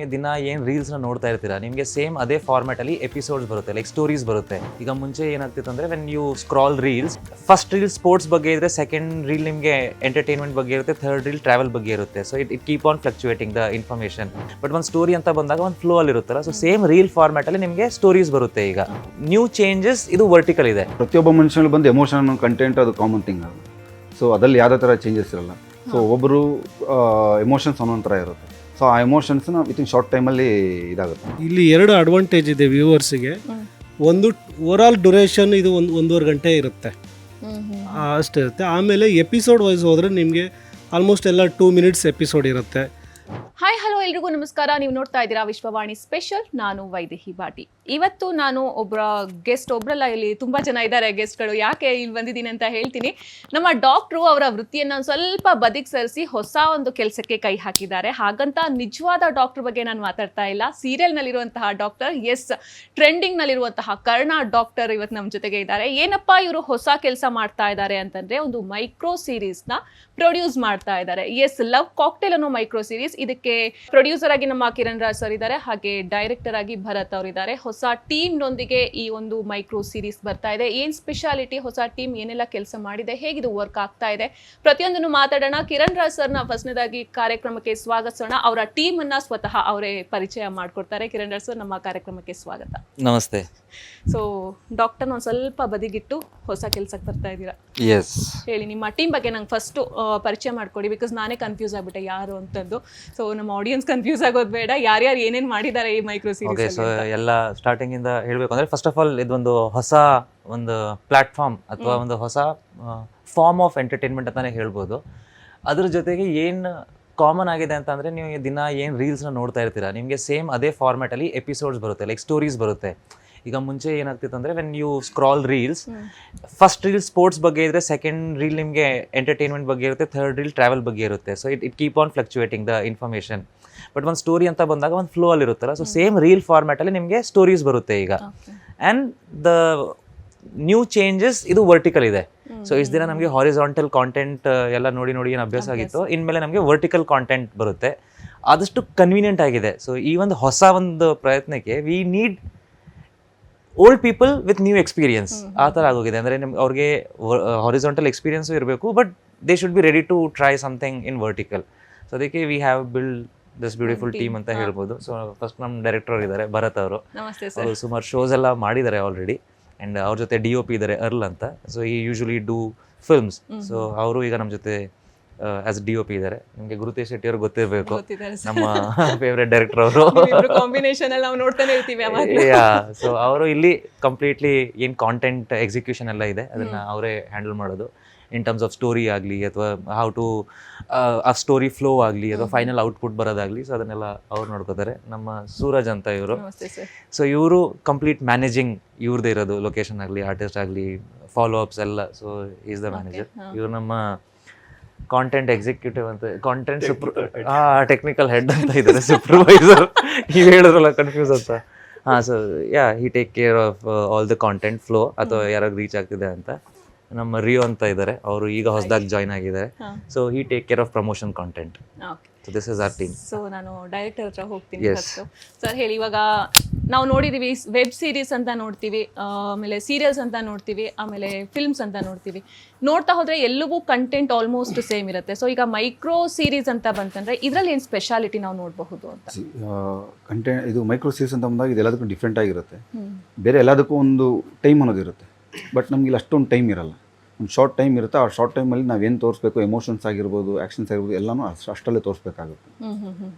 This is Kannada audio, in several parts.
ನೀವು ದಿನ ಏನು ರೀಲ್ಸ್ನ ನೋಡ್ತಾ ಇರ್ತೀರಾ, ನಿಮಗೆ ಸೇಮ್ ಅದೇ ಫಾರ್ಮ್ಯಾಟಲ್ಲಿ ಎಪಿಸೋಡ್ಸ್ ಬರುತ್ತೆ, ಲೈಕ್ ಸ್ಟೋರೀಸ್ ಬರುತ್ತೆ. ಈಗ ಮುಂಚೆ ಏನಾಗ್ತಿತ್ತು ಅಂದರೆ, when you scroll reels, first reel sports ಬಗ್ಗೆ ಇದ್ರೆ, ಸೆಕೆಂಡ್ ರೀಲ್ ನಿಮಗೆ ಎಂಟರ್ಟೈನ್ಮೆಂಟ್ ಬಗ್ಗೆ ಇರುತ್ತೆ, ಥರ್ಡ್ ರೀಲ್ ಟ್ರಾವೆಲ್ ಬಗ್ಗೆ ಇರುತ್ತೆ. So it keep on fluctuating the information. But ಒಂದು ಸ್ಟೋರಿ ಅಂತ ಬಂದಾಗ ಒಂದು ಫ್ಲೋ ಅಲ್ಲಿ ಇರುತ್ತಲ್ಲ, ಸೊ ಸೇಮ್ ರೀಲ್ ಫಾರ್ಮ್ಯಾಟಲ್ಲಿ ನಿಮಗೆ ಸ್ಟೋರೀಸ್ ಬರುತ್ತೆ. ಈಗ ನ್ಯೂ ಚೇಂಜಸ್ ಇದು ವರ್ಟಿಕಲ್ ಇದೆ. ಪ್ರತಿಯೊಬ್ಬ ಮನುಷ್ಯನಲ್ಲಿ ಬಂದು ಎಮೋಷನ್ ಕಂಟೆಂಟ್ ಅದು ಕಾಮನ್ ಥಿಂಗ್ ಅದು. ಸೊ ಅದ್ರಲ್ಲಿ ಯಾವುದೇ ಥರ ಚೇಂಜಸ್ ಇರಲ್ಲ. ಸೊ ಒಬ್ಬರು ಎಮೋಷನ್ಸ್ ಒಂದೊಂದು ಥರ ಇರುತ್ತೆ. ಸೊ ಆ ಎಮೋಷನ್ಸ್ನ ವಿತಿನ್ ಶಾರ್ಟ್ ಟೈಮಲ್ಲಿ ಇದಾಗುತ್ತೆ. ಇಲ್ಲಿ ಎರಡು ಅಡ್ವಾಂಟೇಜ್ ಇದೆ ವ್ಯೂವರ್ಸಿಗೆ. ಒಂದು ಓವರಾಲ್ ಡ್ಯೂರೇಷನ್ ಇದು ಒಂದೂವರೆ ಗಂಟೆ ಇರುತ್ತೆ, ಅಷ್ಟಿರುತ್ತೆ. ಆಮೇಲೆ ಎಪಿಸೋಡ್ ವೈಸ್ ಹೋದರೆ ನಿಮಗೆ ಆಲ್ಮೋಸ್ಟ್ ಎಲ್ಲ 2 ಮಿನಿಟ್ಸ್ ಎಪಿಸೋಡ್ ಇರುತ್ತೆ. ಹಾಯ್ ಹಲೋ ಎಲ್ರಿಗೂ ನಮಸ್ಕಾರ. ನೀವು ನೋಡ್ತಾ ಇದ್ದೀರಾ ವಿಶ್ವವಾಣಿ ಸ್ಪೆಷಲ್. ನಾನು ವೈದೇಹಿ ಬಾಟಿ. ಇವತ್ತು ನಾನು ಒಬ್ಬರಲ್ಲ, ಇಲ್ಲಿ ತುಂಬ ಜನ ಇದ್ದಾರೆ ಗೆಸ್ಟ್ಗಳು. ಯಾಕೆ ಇಲ್ಲಿ ಬಂದಿದ್ದೀನಿ ಅಂತ ಹೇಳ್ತೀನಿ. ನಮ್ಮ ಡಾಕ್ಟ್ರು ಅವರ ವೃತ್ತಿಯನ್ನು ಸ್ವಲ್ಪ ಬದಿಗೆ ಸರಿಸಿ ಹೊಸ ಒಂದು ಕೆಲಸಕ್ಕೆ ಕೈ ಹಾಕಿದ್ದಾರೆ. ಹಾಗಂತ ನಿಜವಾದ ಡಾಕ್ಟರ್ ಬಗ್ಗೆ ನಾನು ಮಾತಾಡ್ತಾ ಇಲ್ಲ. ಸೀರಿಯಲ್ನಲ್ಲಿರುವಂತಹ ಡಾಕ್ಟರ್, ಎಸ್, ಟ್ರೆಂಡಿಂಗ್ನಲ್ಲಿರುವಂತಹ ಕರ್ಣ ಡಾಕ್ಟರ್ ಇವತ್ತು ನಮ್ಮ ಜೊತೆಗೆ ಇದ್ದಾರೆ. ಏನಪ್ಪ ಇವರು ಹೊಸ ಕೆಲಸ ಮಾಡ್ತಾ ಇದ್ದಾರೆ ಅಂತಂದರೆ, ಒಂದು ಮೈಕ್ರೋ ಸೀರೀಸ್ನ ಪ್ರೊಡ್ಯೂಸ್ ಮಾಡ್ತಾ ಇದ್ದಾರೆ. ಎಸ್, ಲವ್ ಕಾಕ್ಟೇಲ್ ಅನ್ನೋ ಮೈಕ್ರೋ ಸೀರೀಸ್. ಇದಕ್ಕೆ ಪ್ರೊಡ್ಯೂಸರ್ ಆಗಿ ನಮ್ಮ ಕಿರಣ್ ರಾಜ್ ಸರ್ ಇದ್ದಾರೆ, ಹಾಗೆ ಡೈರೆಕ್ಟರ್ ಆಗಿ ಭರತ್ ಅವರು ಇದ್ದಾರೆ. ಹೊಸ ಟೀಮ್ ನೊಂದಿಗೆ ಈ ಒಂದು ಮೈಕ್ರೋ ಸೀರೀಸ್ ಬರ್ತಾ ಇದೆ. ಏನ್ ಸ್ಪೆಷಾಲಿಟಿ, ಹೊಸ ಟೀಮ್ ಏನೆಲ್ಲ ಕೆಲಸ ಮಾಡಿದೆ, ಹೇಗಿದು ವರ್ಕ್ ಆಗ್ತಾ ಇದೆ, ಪ್ರತಿಯೊಂದನ್ನು ಮಾತಾಡೋಣ. ಕಿರಣ್ ರಾಜ್ ಸರ್ನ ಫಸ್ಟ್ನೇದಾಗಿ ಕಾರ್ಯಕ್ರಮಕ್ಕೆ ಸ್ವಾಗತಿಸೋಣ. ಅವರ ಟೀಮ್ ಅನ್ನ ಸ್ವತಃ ಅವರೇ ಪರಿಚಯ ಮಾಡ್ಕೊಡ್ತಾರೆ. ಕಿರಣ್ ರಾಜ್ ಸರ್, ನಮ್ಮ ಕಾರ್ಯಕ್ರಮಕ್ಕೆ ಸ್ವಾಗತ. ನಮಸ್ತೆ. ಸೊ ಡಾಕ್ಟರ್ನ ಒಂದು ಸ್ವಲ್ಪ ಬದಿಗಿಟ್ಟು ಹೊಸ ಕೆಲಸಕ್ಕೆ ಬರ್ತಾ ಇದ್ದೀರಾ. ಎಸ್, ಹೇಳಿ ನಿಮ್ಮ ಟೀಮ್ ಬಗ್ಗೆ ನಂಗೆ ಫಸ್ಟ್ ಪರಿಚಯ ಮಾಡ್ಕೊಡಿ. ಬಿಕಾಸ್ ನಾನೇ ಕನ್ಫ್ಯೂಸ್ ಆಗ್ಬಿಟ್ಟೆ ಯಾರು ಅಂತಂದು. ಸೊ ನಮ್ಮ ಆಡಿಯನ್ಸ್ ಕನ್ಫ್ಯೂಸ್ ಆಗೋದು ಬೇಡ. ಯಾರ್ಯಾರು ಏನೇನು ಮಾಡಿದ್ದಾರೆ ಈ ಮೈಕ್ರೋ ಸೀರೀಸ್. ಓಕೆ, ಸೊ ಎಲ್ಲ ಸ್ಟಾರ್ಟಿಂಗ್ ಇಂದ ಹೇಳಬೇಕು ಅಂದರೆ, ಫಸ್ಟ್ ಆಫ್ ಆಲ್ ಇದೊಂದು ಹೊಸ ಒಂದು ಪ್ಲಾಟ್ಫಾರ್ಮ್ ಅಥವಾ ಒಂದು ಹೊಸ ಫಾರ್ಮ್ ಆಫ್ ಎಂಟರ್ಟೈನ್ಮೆಂಟ್ ಅಂತಾನೆ ಹೇಳ್ಬೋದು. ಅದ್ರ ಜೊತೆಗೆ ಏನು ಕಾಮನ್ ಆಗಿದೆ ಅಂತ ಅಂದರೆ, ನೀವು ದಿನ ಏನು ರೀಲ್ಸ್ನ ನೋಡ್ತಾ ಇರ್ತೀರಾ, ನಿಮಗೆ ಸೇಮ್ ಅದೇ ಫಾರ್ಮ್ಯಾಟಲ್ಲಿ ಎಪಿಸೋಡ್ಸ್ ಬರುತ್ತೆ, ಲೈಕ್ ಸ್ಟೋರೀಸ್ ಬರುತ್ತೆ. ಈಗ ಮುಂಚೆ ಏನಾಗ್ತಿತ್ತು ಅಂದರೆ, when you scroll reels, first reel sports ಬಗ್ಗೆ ಇದ್ರೆ, ಸೆಕೆಂಡ್ ರೀಲ್ ನಿಮಗೆ ಎಂಟರ್ಟೈನ್ಮೆಂಟ್ ಬಗ್ಗೆ ಇರುತ್ತೆ, ಥರ್ಡ್ ರೀಲ್ ಟ್ರಾವೆಲ್ ಬಗ್ಗೆ ಇರುತ್ತೆ. So it keep on fluctuating the information. But ಒಂದು ಸ್ಟೋರಿ ಅಂತ ಬಂದಾಗ ಒಂದು ಫ್ಲೋ ಅಲ್ಲಿ ಇರುತ್ತಲ್ಲ, ಸೊ ಸೇಮ್ ರೀಲ್ ಫಾರ್ಮ್ಯಾಟಲ್ಲಿ ನಿಮಗೆ ಸ್ಟೋರೀಸ್ ಬರುತ್ತೆ ಈಗ. ಆ್ಯಂಡ್ ದ ನ್ಯೂ ಚೇಂಜಸ್ ಇದು ವರ್ಟಿಕಲ್ ಇದೆ. ಸೊ ಇಷ್ಟು ದಿನ ನಮಗೆ ಹಾರಿಜಾಂಟಲ್ ಕಾಂಟೆಂಟ್ ಎಲ್ಲ ನೋಡಿ ಏನು ಅಭ್ಯಾಸ ಆಗಿತ್ತು. ಇನ್ಮೇಲೆ ನಮಗೆ ವರ್ಟಿಕಲ್ ಕಾಂಟೆಂಟ್ ಬರುತ್ತೆ. ಆದಷ್ಟು ಕನ್ವೀನಿಯೆಂಟ್ ಆಗಿದೆ. ಸೊ ಈ ಒಂದು ಹೊಸ ಒಂದು ಪ್ರಯತ್ನಕ್ಕೆ we need old people with new experience, ಆ ಥರ ಆಗೋಗಿದೆ. ಅಂದರೆ ಅವ್ರಿಗೆ ಹಾರಿಜಾಂಟಲ್ ಎಕ್ಸ್ಪೀರಿಯನ್ಸು ಇರಬೇಕು, but they should be ready to try something in vertical. So ಅದಕ್ಕೆ we have build this beautiful team ಅಂತ ಹೇಳ್ಬೋದು. ಸೊ ಫಸ್ಟ್ ನಮ್ಮ ಡೈರೆಕ್ಟರ್ ಇದ್ದಾರೆ ಭರತ್ ಅವರು. ಅವರು ಸುಮಾರು ಶೋಸ್ ಎಲ್ಲ ಮಾಡಿದ್ದಾರೆ ಆಲ್ರೆಡಿ. ಆ್ಯಂಡ್ ಅವ್ರ ಜೊತೆ DOP ಇದ್ದಾರೆ ಅರ್ಲ್ ಅಂತ. ಸೊ ಈ ಯೂಶುವಲಿ ಡೂ ಫಿಲ್ಮ್ಸ್. ಸೊ ಅವರು ಈಗ ನಮ್ಮ ಜೊತೆ ಆಸ್ DOP ಇದ್ದಾರೆ. ನಿಮಗೆ ಗುರುತೇಶ್ ಶೆಟ್ಟಿ ಅವ್ರಿಗೆ ಗೊತ್ತಿರಬೇಕು, ನಮ್ಮ ಫೇವ್ರೆಟ್ ಡೈರೆಕ್ಟರ್ ಅವರು. ಕಾಂಬಿನೇಷನ್ ಅಲ್ಲಿ ನಾವು ನೋಡ್ತಾನೆ ಇರ್ತೀವಿ. ಸೊ ಅವರು ಇಲ್ಲಿ ಕಂಪ್ಲೀಟ್ಲಿ ಏನು ಕಾಂಟೆಂಟ್ ಎಕ್ಸಿಕ್ಯೂಷನ್ ಎಲ್ಲ ಇದೆ ಅದನ್ನ ಅವರೇ ಹ್ಯಾಂಡಲ್ ಮಾಡೋದು. ಇನ್ ಟರ್ಮ್ಸ್ ಆಫ್ ಸ್ಟೋರಿ ಆಗಲಿ, ಅಥವಾ ಹೌ ಟು ಆ ಸ್ಟೋರಿ ಫ್ಲೋ ಆಗಲಿ, ಅಥವಾ ಫೈನಲ್ ಔಟ್ಪುಟ್ ಬರೋದಾಗಲಿ, ಸೊ ಅದನ್ನೆಲ್ಲ ಅವ್ರು ನೋಡ್ಕೋತಾರೆ. ನಮ್ಮ ಸೂರಜ್ ಅಂತ ಇವರು. ಸೊ ಇವರು ಕಂಪ್ಲೀಟ್ ಮ್ಯಾನೇಜಿಂಗ್ ಇವ್ರದ್ದೇ ಇರೋದು, ಲೊಕೇಶನ್ ಆಗಲಿ, ಆರ್ಟಿಸ್ಟ್ ಆಗಲಿ, ಫಾಲೋ ಅಪ್ಸ್ ಎಲ್ಲ. So is the manager. ಇವ್ರು ನಮ್ಮ ಕಾಂಟೆಂಟ್ ಎಕ್ಸಿಕ್ಯೂಟಿವ್ ಅಂತ, ಕಾಂಟೆಂಟ್ ಟೆಕ್ನಿಕಲ್ ಹೆಡ್ ಅಂತ ಇದ್ದಾರೆ, ಸೂಪರ್ವೈಸರ್. ನೀವು ಹೇಳಿದ್ರಲ್ಲ ಕನ್ಫ್ಯೂಸ್ ಅಂತ. So he take care of all the content flow, ಅಥವಾ ಯಾರಾಗ ರೀಚ್ ಆಗ್ತಿದೆ ಅಂತ. ನಮ್ಮ ರಿಯೋ ಅಂತ ಇದ್ದಾರೆ, ಅವರು ಈಗ ಹೊಸದಾಗಿ ಜಾಯ್ನ್ ಆಗಿದ್ದಾರೆ. So he take care of promotion content. So this is our team. So ನಾನು ಡೈರೆಕ್ಟರ್ ಹತ್ರ ಹೋಗ್ತೀನಿ. ಸರ್ ಹೇಳಿ, ಇವಾಗ ನಾವು ನೋಡಿದೀವಿ ವೆಬ್ ಸೀರೀಸ್ ಅಂತ ನೋಡ್ತೀವಿ, ಆಮೇಲೆ ಸೀರಿಯಲ್ಸ್ ಅಂತ ನೋಡ್ತೀವಿ, ಆಮೇಲೆ ಫಿಲ್ಮ್ಸ್ ಅಂತ ನೋಡ್ತೀವಿ. ನೋಡ್ತಾ ಹೋದ್ರೆ ಎಲ್ಲವೂ ಕಂಟೆಂಟ್ ಆಲ್ಮೋಸ್ಟ್ ಸೇಮ್ ಇರುತ್ತೆ. ಸೊ ಈಗ ಮೈಕ್ರೋ ಸೀರೀಸ್ ಅಂತ ಬಂತಂದ್ರೆ ಇದರಲ್ಲಿ ಏನು ಸ್ಪೆಷಾಲಿಟಿ ನಾವು ನೋಡಬಹುದು ಅಂತ? ಕಂಟೆಂಟ್ ಇದು ಮೈಕ್ರೋ ಸೀರೀಸ್ ಅಂತ ಬಂದಾಗ ಇದೆಲ್ಲದಕ್ಕೂ ಡಿಫ್ರೆಂಟ್ ಆಗಿರುತ್ತೆ. ಬೇರೆ ಎಲ್ಲದಕ್ಕೂ ಒಂದು ಟೈಮ್ ಅನ್ನೋದಿರುತ್ತೆ. ಬಟ್ ನಮ್ಗೆ ಇಲ್ಲಿ ಅಷ್ಟೊಂದು ಟೈಮ್ ಇರಲ್ಲ. ಒಂದು ಶಾರ್ಟ್ ಟೈಮ್ ಇರುತ್ತೆ. ಆ ಶಾರ್ಟ್ ಟೈಮಲ್ಲಿ ನಾವೇನು ತೋರಿಸ್ಬೇಕು, ಎಮೋಷನ್ಸ್ ಆಗಿರ್ಬೋದು, ಆ್ಯಕ್ಷನ್ಸ್ ಆಗಿರ್ಬೋದು, ಎಲ್ಲನೂ ಅಷ್ಟಲ್ಲೇ ತೋರಿಸ್ಬೇಕಾಗುತ್ತೆ.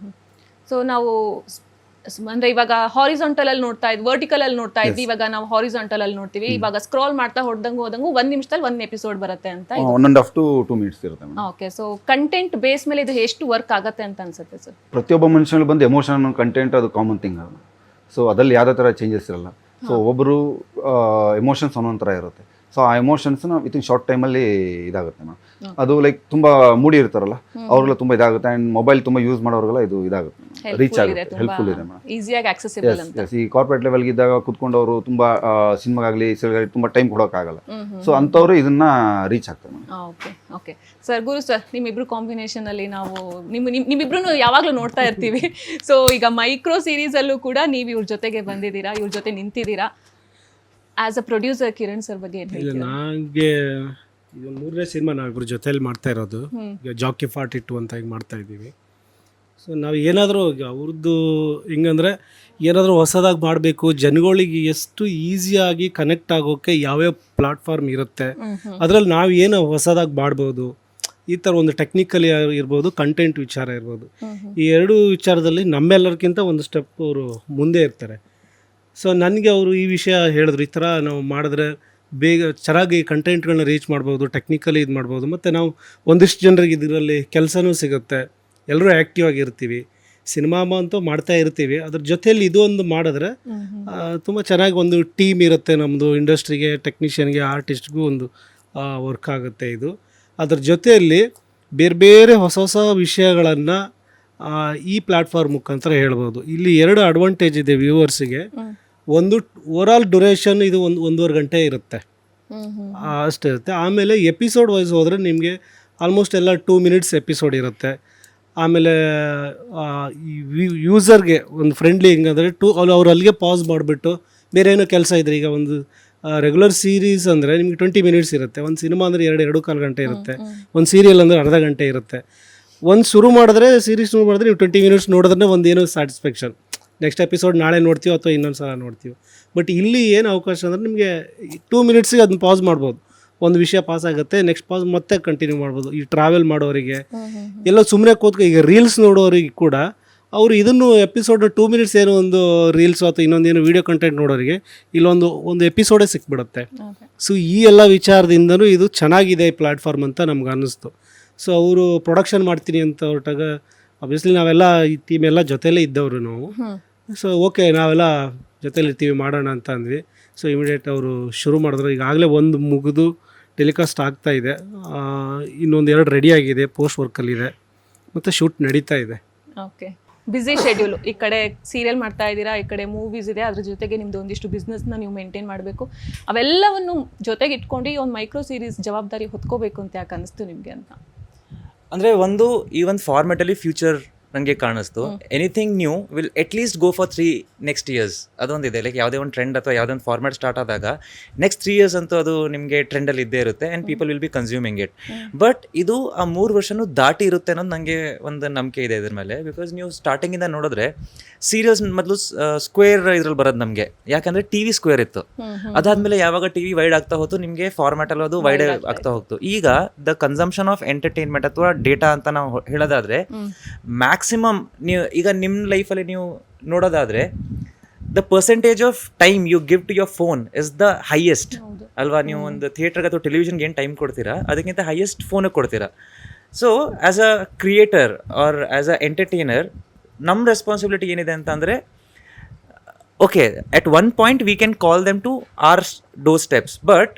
ಸೊ ನಾವು ಅಂದರೆ ಇವಾಗ ಹಾರಿಜಾಂಟಲ್ ಅಲ್ಲಿ ನೋಡ್ತಾ ಇದ್ವಿ, ವರ್ಟಿಕಲ್ ಅಲ್ಲಿ ನೋಡ್ತಾ ಇದ್ವಿ. ಇವಾಗ ನಾವು ಹಾರಿಜಾಂಟಲ್ ಅಲ್ಲಿ ನೋಡ್ತೀವಿ. ಇವಾಗ ಸ್ಕ್ರಾಲ್ ಮಾಡ್ತಾ ಹೋದಂಗೂ 1 ನಿಮಿಷದಲ್ಲಿ 1 ಎಪಿಸೋಡ್ ಬರುತ್ತೆ ಅಂತ. 1.5 to 2 ಮಿನಿಟ್ಸ್ ಇರುತ್ತೆ. ಓಕೆ, ಸೊ ಕಂಟೆಂಟ್ ಬೇಸ್ ಮೇಲೆ ಇದು ಎಷ್ಟು ವರ್ಕ್ ಆಗುತ್ತೆ ಅಂತ ಅನ್ಸುತ್ತೆ ಸರ್? ಪ್ರತಿಯೊಬ್ಬ ಮನುಷ್ಯನಲ್ಲಿ ಬಂದು ಎಮೋಷನ್ ಕಂಟೆಂಟ್ ಅದು ಕಾಮನ್ ಥಿಂಗ್ ಅದು. ಸೊ ಅದ್ರಲ್ಲಿ ಯಾವುದೇ ಥರ ಚೇಂಜಸ್ ಇರಲ್ಲ. ಸೊ ಒಬ್ಬರು ಎಮೋಷನ್ಸ್ ಒಂದೊಂದು ಥರ ಇರುತ್ತೆ. ಸೊ ಆ ಎಮೋಷನ್ಸ್ನ ವಿತಿನ್ ಶಾರ್ಟ್ ಟೈಮಲ್ಲಿ ಇದಾಗುತ್ತೆ ಮ್ಯಾಮ್. ಅದು ಲೈಕ್ ತುಂಬ ಮೂಡಿ ಇರ್ತಾರಲ್ಲ ಅವ್ರಿಗೆಲ್ಲ ತುಂಬ ಇದಾಗುತ್ತೆ. ಆ್ಯಂಡ್ ಮೊಬೈಲ್ ತುಂಬ ಯೂಸ್ ಮಾಡೋರಿಗೆಲ್ಲ ಇದು ಇದಾಗುತ್ತೆ, ರೀಚ್ ಆಗುತ್ತೆ, ಹೆಲ್ಪ್ಫುಲ್ ಇದೆ ಮ್ಯಾಮ್. ಈಸಿಯಾಗಿ ಆಕ್ಸೆಸಿಬಲ್ ಅಂತ. ಈ ಕಾರ್ಪೊರೇಟ್ ಲೆವೆಲ್ಗೆ ಇದ್ದಾಗ ಕುತ್ಕೊಂಡವರು ತುಂಬ ಸಿನಿಮಾಗಾಗಲಿ ಸೀರಿಯಲ್ಗಾಗಲಿ ತುಂಬ ಟೈಮ್ ಕೊಡೋಕ್ಕಾಗಲ್ಲ. ಸೊ ಅಂಥವ್ರು ಇದನ್ನ ರೀಚ್ ಆಗ್ತಾರೆ ಮ್ಯಾಮ್. ಓಕೆ ಓಕೆ ಸರ್, ಗುರು ಸರ್, ನಿಮ್ಮಿಬ್ರು ಕಾಂಬಿನೇಷನ್ ಅಲ್ಲಿ ನಾವು ನಿಮ್ಮಿಬ್ರು ಯಾವಾಗಲೂ ನೋಡ್ತಾ ಇರ್ತೀವಿ. ಸೊ ಈಗ ಮೈಕ್ರೋ ಸೀರೀಸ್ ಅಲ್ಲೂ ಕೂಡ ನೀವು ಇವ್ರ ಜೊತೆಗೆ ಬಂದಿದ್ದೀರಾ, ಇವ್ರ ಜೊತೆ ನಿಂತಿದ್ದೀರಾ. As a producer Kiran sir ಬಗ್ಗೆ ಏನ್ ಇಲ್ಲ, ಹೇಳ್ತೀರಾ? ನನಗೆ ಇದು 3ನೇ ಸಿನಿಮಾ ನಾವಿಬ್ರು ಜೊತೆಲಿ ಮಾಡ್ತಾ ಇರೋದು. ಈಗ ಜಾಕಿ 42 ಅಂತ ಈಗ ಮಾಡ್ತಾ ಇದ್ದೀವಿ. ಸೊ ನಾವು ಏನಾದರೂ ಅವ್ರದ್ದು ಹಿಂಗಂದರೆ ಏನಾದರೂ ಹೊಸದಾಗಿ ಮಾಡಬೇಕು, ಜನಗಳಿಗೆ ಎಷ್ಟು ಈಸಿಯಾಗಿ ಕನೆಕ್ಟ್ ಆಗೋಕ್ಕೆ ಯಾವ್ಯಾವ ಪ್ಲಾಟ್ಫಾರ್ಮ್ ಇರುತ್ತೆ, ಅದರಲ್ಲಿ ನಾವು ಏನು ಹೊಸದಾಗಿ ಮಾಡ್ಬೋದು, ಈ ಥರ ಒಂದು ಟೆಕ್ನಿಕಲಿ ಇರ್ಬೋದು, ಕಂಟೆಂಟ್ ವಿಚಾರ ಇರ್ಬೋದು, ಈ ಎರಡೂ ವಿಚಾರದಲ್ಲಿ ನಮ್ಮೆಲ್ಲರಿಗಿಂತ ಒಂದು ಸ್ಟೆಪ್ ಅವರು ಮುಂದೆ ಇರ್ತಾರೆ. ಸೊ ನನಗೆ ಅವರು ಈ ವಿಷಯ ಹೇಳಿದ್ರು, ಈ ಥರ ನಾವು ಮಾಡಿದ್ರೆ ಬೇಗ ಚೆನ್ನಾಗಿ ಕಂಟೆಂಟ್ಗಳನ್ನ ರೀಚ್ ಮಾಡ್ಬೋದು, ಟೆಕ್ನಿಕಲಿ ಇದು ಮಾಡ್ಬೋದು, ಮತ್ತು ನಾವು ಒಂದಿಷ್ಟು ಜನರಿಗೆ ಇದರಲ್ಲಿ ಕೆಲಸನೂ ಸಿಗುತ್ತೆ, ಎಲ್ಲರೂ ಆ್ಯಕ್ಟಿವ್ ಆಗಿರ್ತೀವಿ, ಸಿನಿಮಾ ಅಂತೂ ಮಾಡ್ತಾ ಇರ್ತೀವಿ, ಅದ್ರ ಜೊತೆಯಲ್ಲಿ ಇದು ಒಂದು ಮಾಡಿದ್ರೆ ತುಂಬ ಚೆನ್ನಾಗಿ ಒಂದು ಟೀಮ್ ಇರುತ್ತೆ ನಮ್ಮದು, ಇಂಡಸ್ಟ್ರಿಗೆ, ಟೆಕ್ನಿಷಿಯನ್ಗೆ, ಆರ್ಟಿಸ್ಟ್ಗೂ ಒಂದು ವರ್ಕ್ ಆಗುತ್ತೆ ಇದು. ಅದ್ರ ಜೊತೆಯಲ್ಲಿ ಬೇರೆ ಬೇರೆ ಹೊಸ ಹೊಸ ವಿಷಯಗಳನ್ನು ಈ ಪ್ಲ್ಯಾಟ್ಫಾರ್ಮ್ ಮುಖಾಂತರ ಹೇಳ್ಬೋದು. ಇಲ್ಲಿ 2 ಅಡ್ವಾಂಟೇಜ್ ಇದೆ ವ್ಯೂವರ್ಸಿಗೆ. ಒಂದು ಓವರಾಲ್ ಡ್ಯೂರೇಷನ್ ಇದು 1.5 ಗಂಟೆ ಇರುತ್ತೆ, ಅಷ್ಟೇ ಇರುತ್ತೆ. ಆಮೇಲೆ ಎಪಿಸೋಡ್ ವೈಸ್ ಹೋದರೆ ನಿಮಗೆ ಆಲ್ಮೋಸ್ಟ್ ಎಲ್ಲ 2 ಮಿನಿಟ್ಸ್ ಎಪಿಸೋಡ್ ಇರುತ್ತೆ. ಆಮೇಲೆ ಯೂಸರ್ಗೆ ಒಂದು ಫ್ರೆಂಡ್ಲಿ ಹಿಂಗಂದರೆ ಅವ್ರು ಅಲ್ಲಿಗೆ ಪಾಸ್ ಮಾಡಿಬಿಟ್ಟು ಬೇರೆ ಏನೋ ಕೆಲಸ ಇದ್ರೆ, ಈಗ ಒಂದು ರೆಗ್ಯುಲರ್ ಸೀರೀಸ್ ಅಂದರೆ ನಿಮಗೆ 20 ಮಿನಿಟ್ಸ್ ಇರುತ್ತೆ, ಒಂದು ಸಿನಿಮಾ ಅಂದರೆ 2.25 ಗಂಟೆ ಇರುತ್ತೆ, ಒಂದು ಸೀರಿಯಲ್ ಅಂದರೆ ಅರ್ಧ ಗಂಟೆ ಇರುತ್ತೆ. ಒಂದು ಶುರು ಮಾಡಿದ್ರೆ ಸೀರೀಸ್ ಶುರು ಮಾಡಿದ್ರೆ ನೀವು 20 ಮಿನಿಟ್ಸ್ ನೋಡಿದ್ರೆ ಒಂದೇನೋ ಸ್ಯಾಟಿಸ್ಫ್ಯಾಕ್ಷನ್, ನೆಕ್ಸ್ಟ್ ಎಪಿಸೋಡ್ ನಾಳೆ ನೋಡ್ತೀವಿ ಅಥವಾ ಇನ್ನೊಂದು ಸಲ ನೋಡ್ತೀವಿ. ಬಟ್ ಇಲ್ಲಿ ಏನು ಅವಕಾಶ ಅಂದರೆ ನಿಮಗೆ 2 ಮಿನಿಟ್ಸಿಗೆ ಅದನ್ನ ಪಾಸ್ ಮಾಡ್ಬೋದು, ಒಂದು ವಿಷಯ ಪಾಸ್ ಆಗುತ್ತೆ, ನೆಕ್ಸ್ಟ್ ಪಾಸ್ ಮತ್ತೆ ಕಂಟಿನ್ಯೂ ಮಾಡ್ಬೋದು. ಈ ಟ್ರಾವೆಲ್ ಮಾಡೋರಿಗೆ ಎಲ್ಲ ಸುಮ್ಮನೆ ಕೂತ್ಕೊ, ಈಗ ರೀಲ್ಸ್ ನೋಡೋರಿಗೆ ಕೂಡ ಅವರು ಇದನ್ನು ಎಪಿಸೋಡ್ 2 ಮಿನಿಟ್ಸ್ ಏನೋ ಒಂದು ರೀಲ್ಸು ಅಥವಾ ಇನ್ನೊಂದೇನು ವೀಡಿಯೋ ಕಂಟೆಂಟ್ ನೋಡೋರಿಗೆ ಇಲ್ಲೊಂದು ಎಪಿಸೋಡೇ ಸಿಕ್ಬಿಡುತ್ತೆ. ಸೊ ಈ ಎಲ್ಲ ವಿಚಾರದಿಂದನೂ ಇದು ಚೆನ್ನಾಗಿದೆ ಈ ಪ್ಲ್ಯಾಟ್ಫಾರ್ಮ್ ಅಂತ ನಮ್ಗೆ ಅನ್ನಿಸ್ತು. ಸೊ ಅವರು ಪ್ರೊಡಕ್ಷನ್ ಮಾಡ್ತೀನಿ ಅಂತ ಹೊರಟಾಗ ಆಬ್ವಿಯಸ್ಲಿ ನಾವೆಲ್ಲ ಈ ಟೀಮ್ ಎಲ್ಲ ಜೊತೆಲೇ ಇದ್ದವರು ನಾವು. ಸೊ ಓಕೆ ನಾವೆಲ್ಲ ಜೊತೆಲಿ ಇರ್ತೀವಿ ಮಾಡೋಣ ಅಂತ ಅಂದ್ವಿ. ಸೊ ಇಮಿಡಿಯೇಟ್ ಅವರು ಶುರು ಮಾಡಿದ್ರು. ಈಗಾಗಲೇ ಒಂದು ಮುಗಿದು ಟೆಲಿಕಾಸ್ಟ್ ಆಗ್ತಾ ಇದೆ, ಇನ್ನೊಂದು 2 ರೆಡಿ ಆಗಿದೆ, ಪೋಸ್ಟ್ ವರ್ಕಲ್ಲಿದೆ, ಮತ್ತು ಶೂಟ್ ನಡೀತಾ ಇದೆ. Okay, busy schedule. ಈ ಕಡೆ ಸೀರಿಯಲ್ ಮಾಡ್ತಾ ಇದ್ದೀರಾ, ಈ ಕಡೆ ಮೂವೀಸ್ ಇದೆ, ಅದ್ರ ಜೊತೆಗೆ ನಿಮ್ಮದು ಒಂದಿಷ್ಟು ಬಿಸ್ನೆಸ್ನ ನೀವು ಮೇಂಟೈನ್ ಮಾಡಬೇಕು. ಅವೆಲ್ಲವನ್ನು ಜೊತೆಗೆ ಇಟ್ಕೊಂಡು ಈ ಒಂದು ಮೈಕ್ರೋ ಸೀರೀಸ್ ಜವಾಬ್ದಾರಿ ಹೊತ್ಕೋಬೇಕು ಅಂತ ಯಾಕೆ ಅನ್ನಿಸ್ತು ನಿಮಗೆ ಅಂತ? ಅಂದರೆ ಈ ಒಂದು ಫಾರ್ಮೆಟಲ್ಲಿ ಫ್ಯೂಚರ್ ನನಗೆ ಕಾಣಿಸ್ತು. Anything new will at least go for 3 next years. ಅದೊಂದಿದೆ, ಲೈಕ್ ಯಾವುದೇ ಒಂದು ಟ್ರೆಂಡ್ ಅಥವಾ ಯಾವುದೇ ಒಂದು ಫಾರ್ಮ್ಯಾಟ್ ಸ್ಟಾರ್ಟ್ ಆದಾಗ ನೆಕ್ಸ್ಟ್ 3 years ಅಂತೂ ಅದು ನಿಮಗೆ ಟ್ರೆಂಡಲ್ಲಿ ಇದ್ದೇ ಇರುತ್ತೆ and people will be consuming it. But ಇದು ಆ 3 ವರ್ಷನೂ ದಾಟಿ ಇರುತ್ತೆ ಅನ್ನೋದು ನನಗೆ ಒಂದು ನಂಬಿಕೆ ಇದೆ ಇದ್ರ ಮೇಲೆ. ಬಿಕಾಸ್ ನೀವು ಸ್ಟಾರ್ಟಿಂಗಿಂದ ನೋಡಿದ್ರೆ ಸೀರಿಯಲ್ಸ್ ಮೊದಲು ಸ್ಕ್ವೇರ್ ಇದ್ರಲ್ಲಿ ಬರೋದು ನಮಗೆ, ಯಾಕಂದರೆ ಟಿ ವಿ ಸ್ಕ್ವೇರ್ ಇತ್ತು. ಅದಾದಮೇಲೆ ಯಾವಾಗ ಟಿ ವಿ ವೈಡ್ ಆಗ್ತಾ ಹೋಯ್ತು ನಿಮಗೆ ಫಾರ್ಮ್ಯಾಟ್ ಅಲ್ಲಿ ಅದು ವೈಡ್ ಆಗ್ತಾ ಹೋಗ್ತು. ಈಗ ದ ಕನ್ಸಂಪ್ಷನ್ ಆಫ್ ಎಂಟರ್ಟೈನ್ಮೆಂಟ್ ಅಥವಾ ಡೇಟಾ ಅಂತ ನಾವು ಹೇಳೋದಾದ್ರೆ ಮ್ಯಾಕ್ಸಿಮಮ್ ನೀವು ಈಗ ನಿಮ್ಮ ಲೈಫಲ್ಲಿ ನೀವು ನೋಡೋದಾದರೆ the percentage of time you give to your phone is the highest ಅಲ್ವಾ? ನೀವು ಒಂದು ಥಿಯೇಟರ್ಗೆ ಅಥವಾ ಟೆಲಿವಿಷನ್ಗೆ ಏನು ಟೈಮ್ ಕೊಡ್ತೀರಾ ಅದಕ್ಕಿಂತ ಹೈಯೆಸ್ಟ್ ಫೋನಿಗೆ ಕೊಡ್ತೀರಾ. So as a creator or as a entertainer ನಮ್ಮ ರೆಸ್ಪಾನ್ಸಿಬಿಲಿಟಿ ಏನಿದೆ ಅಂತ ಅಂದರೆ, okay at one point we can call them to our doorsteps, but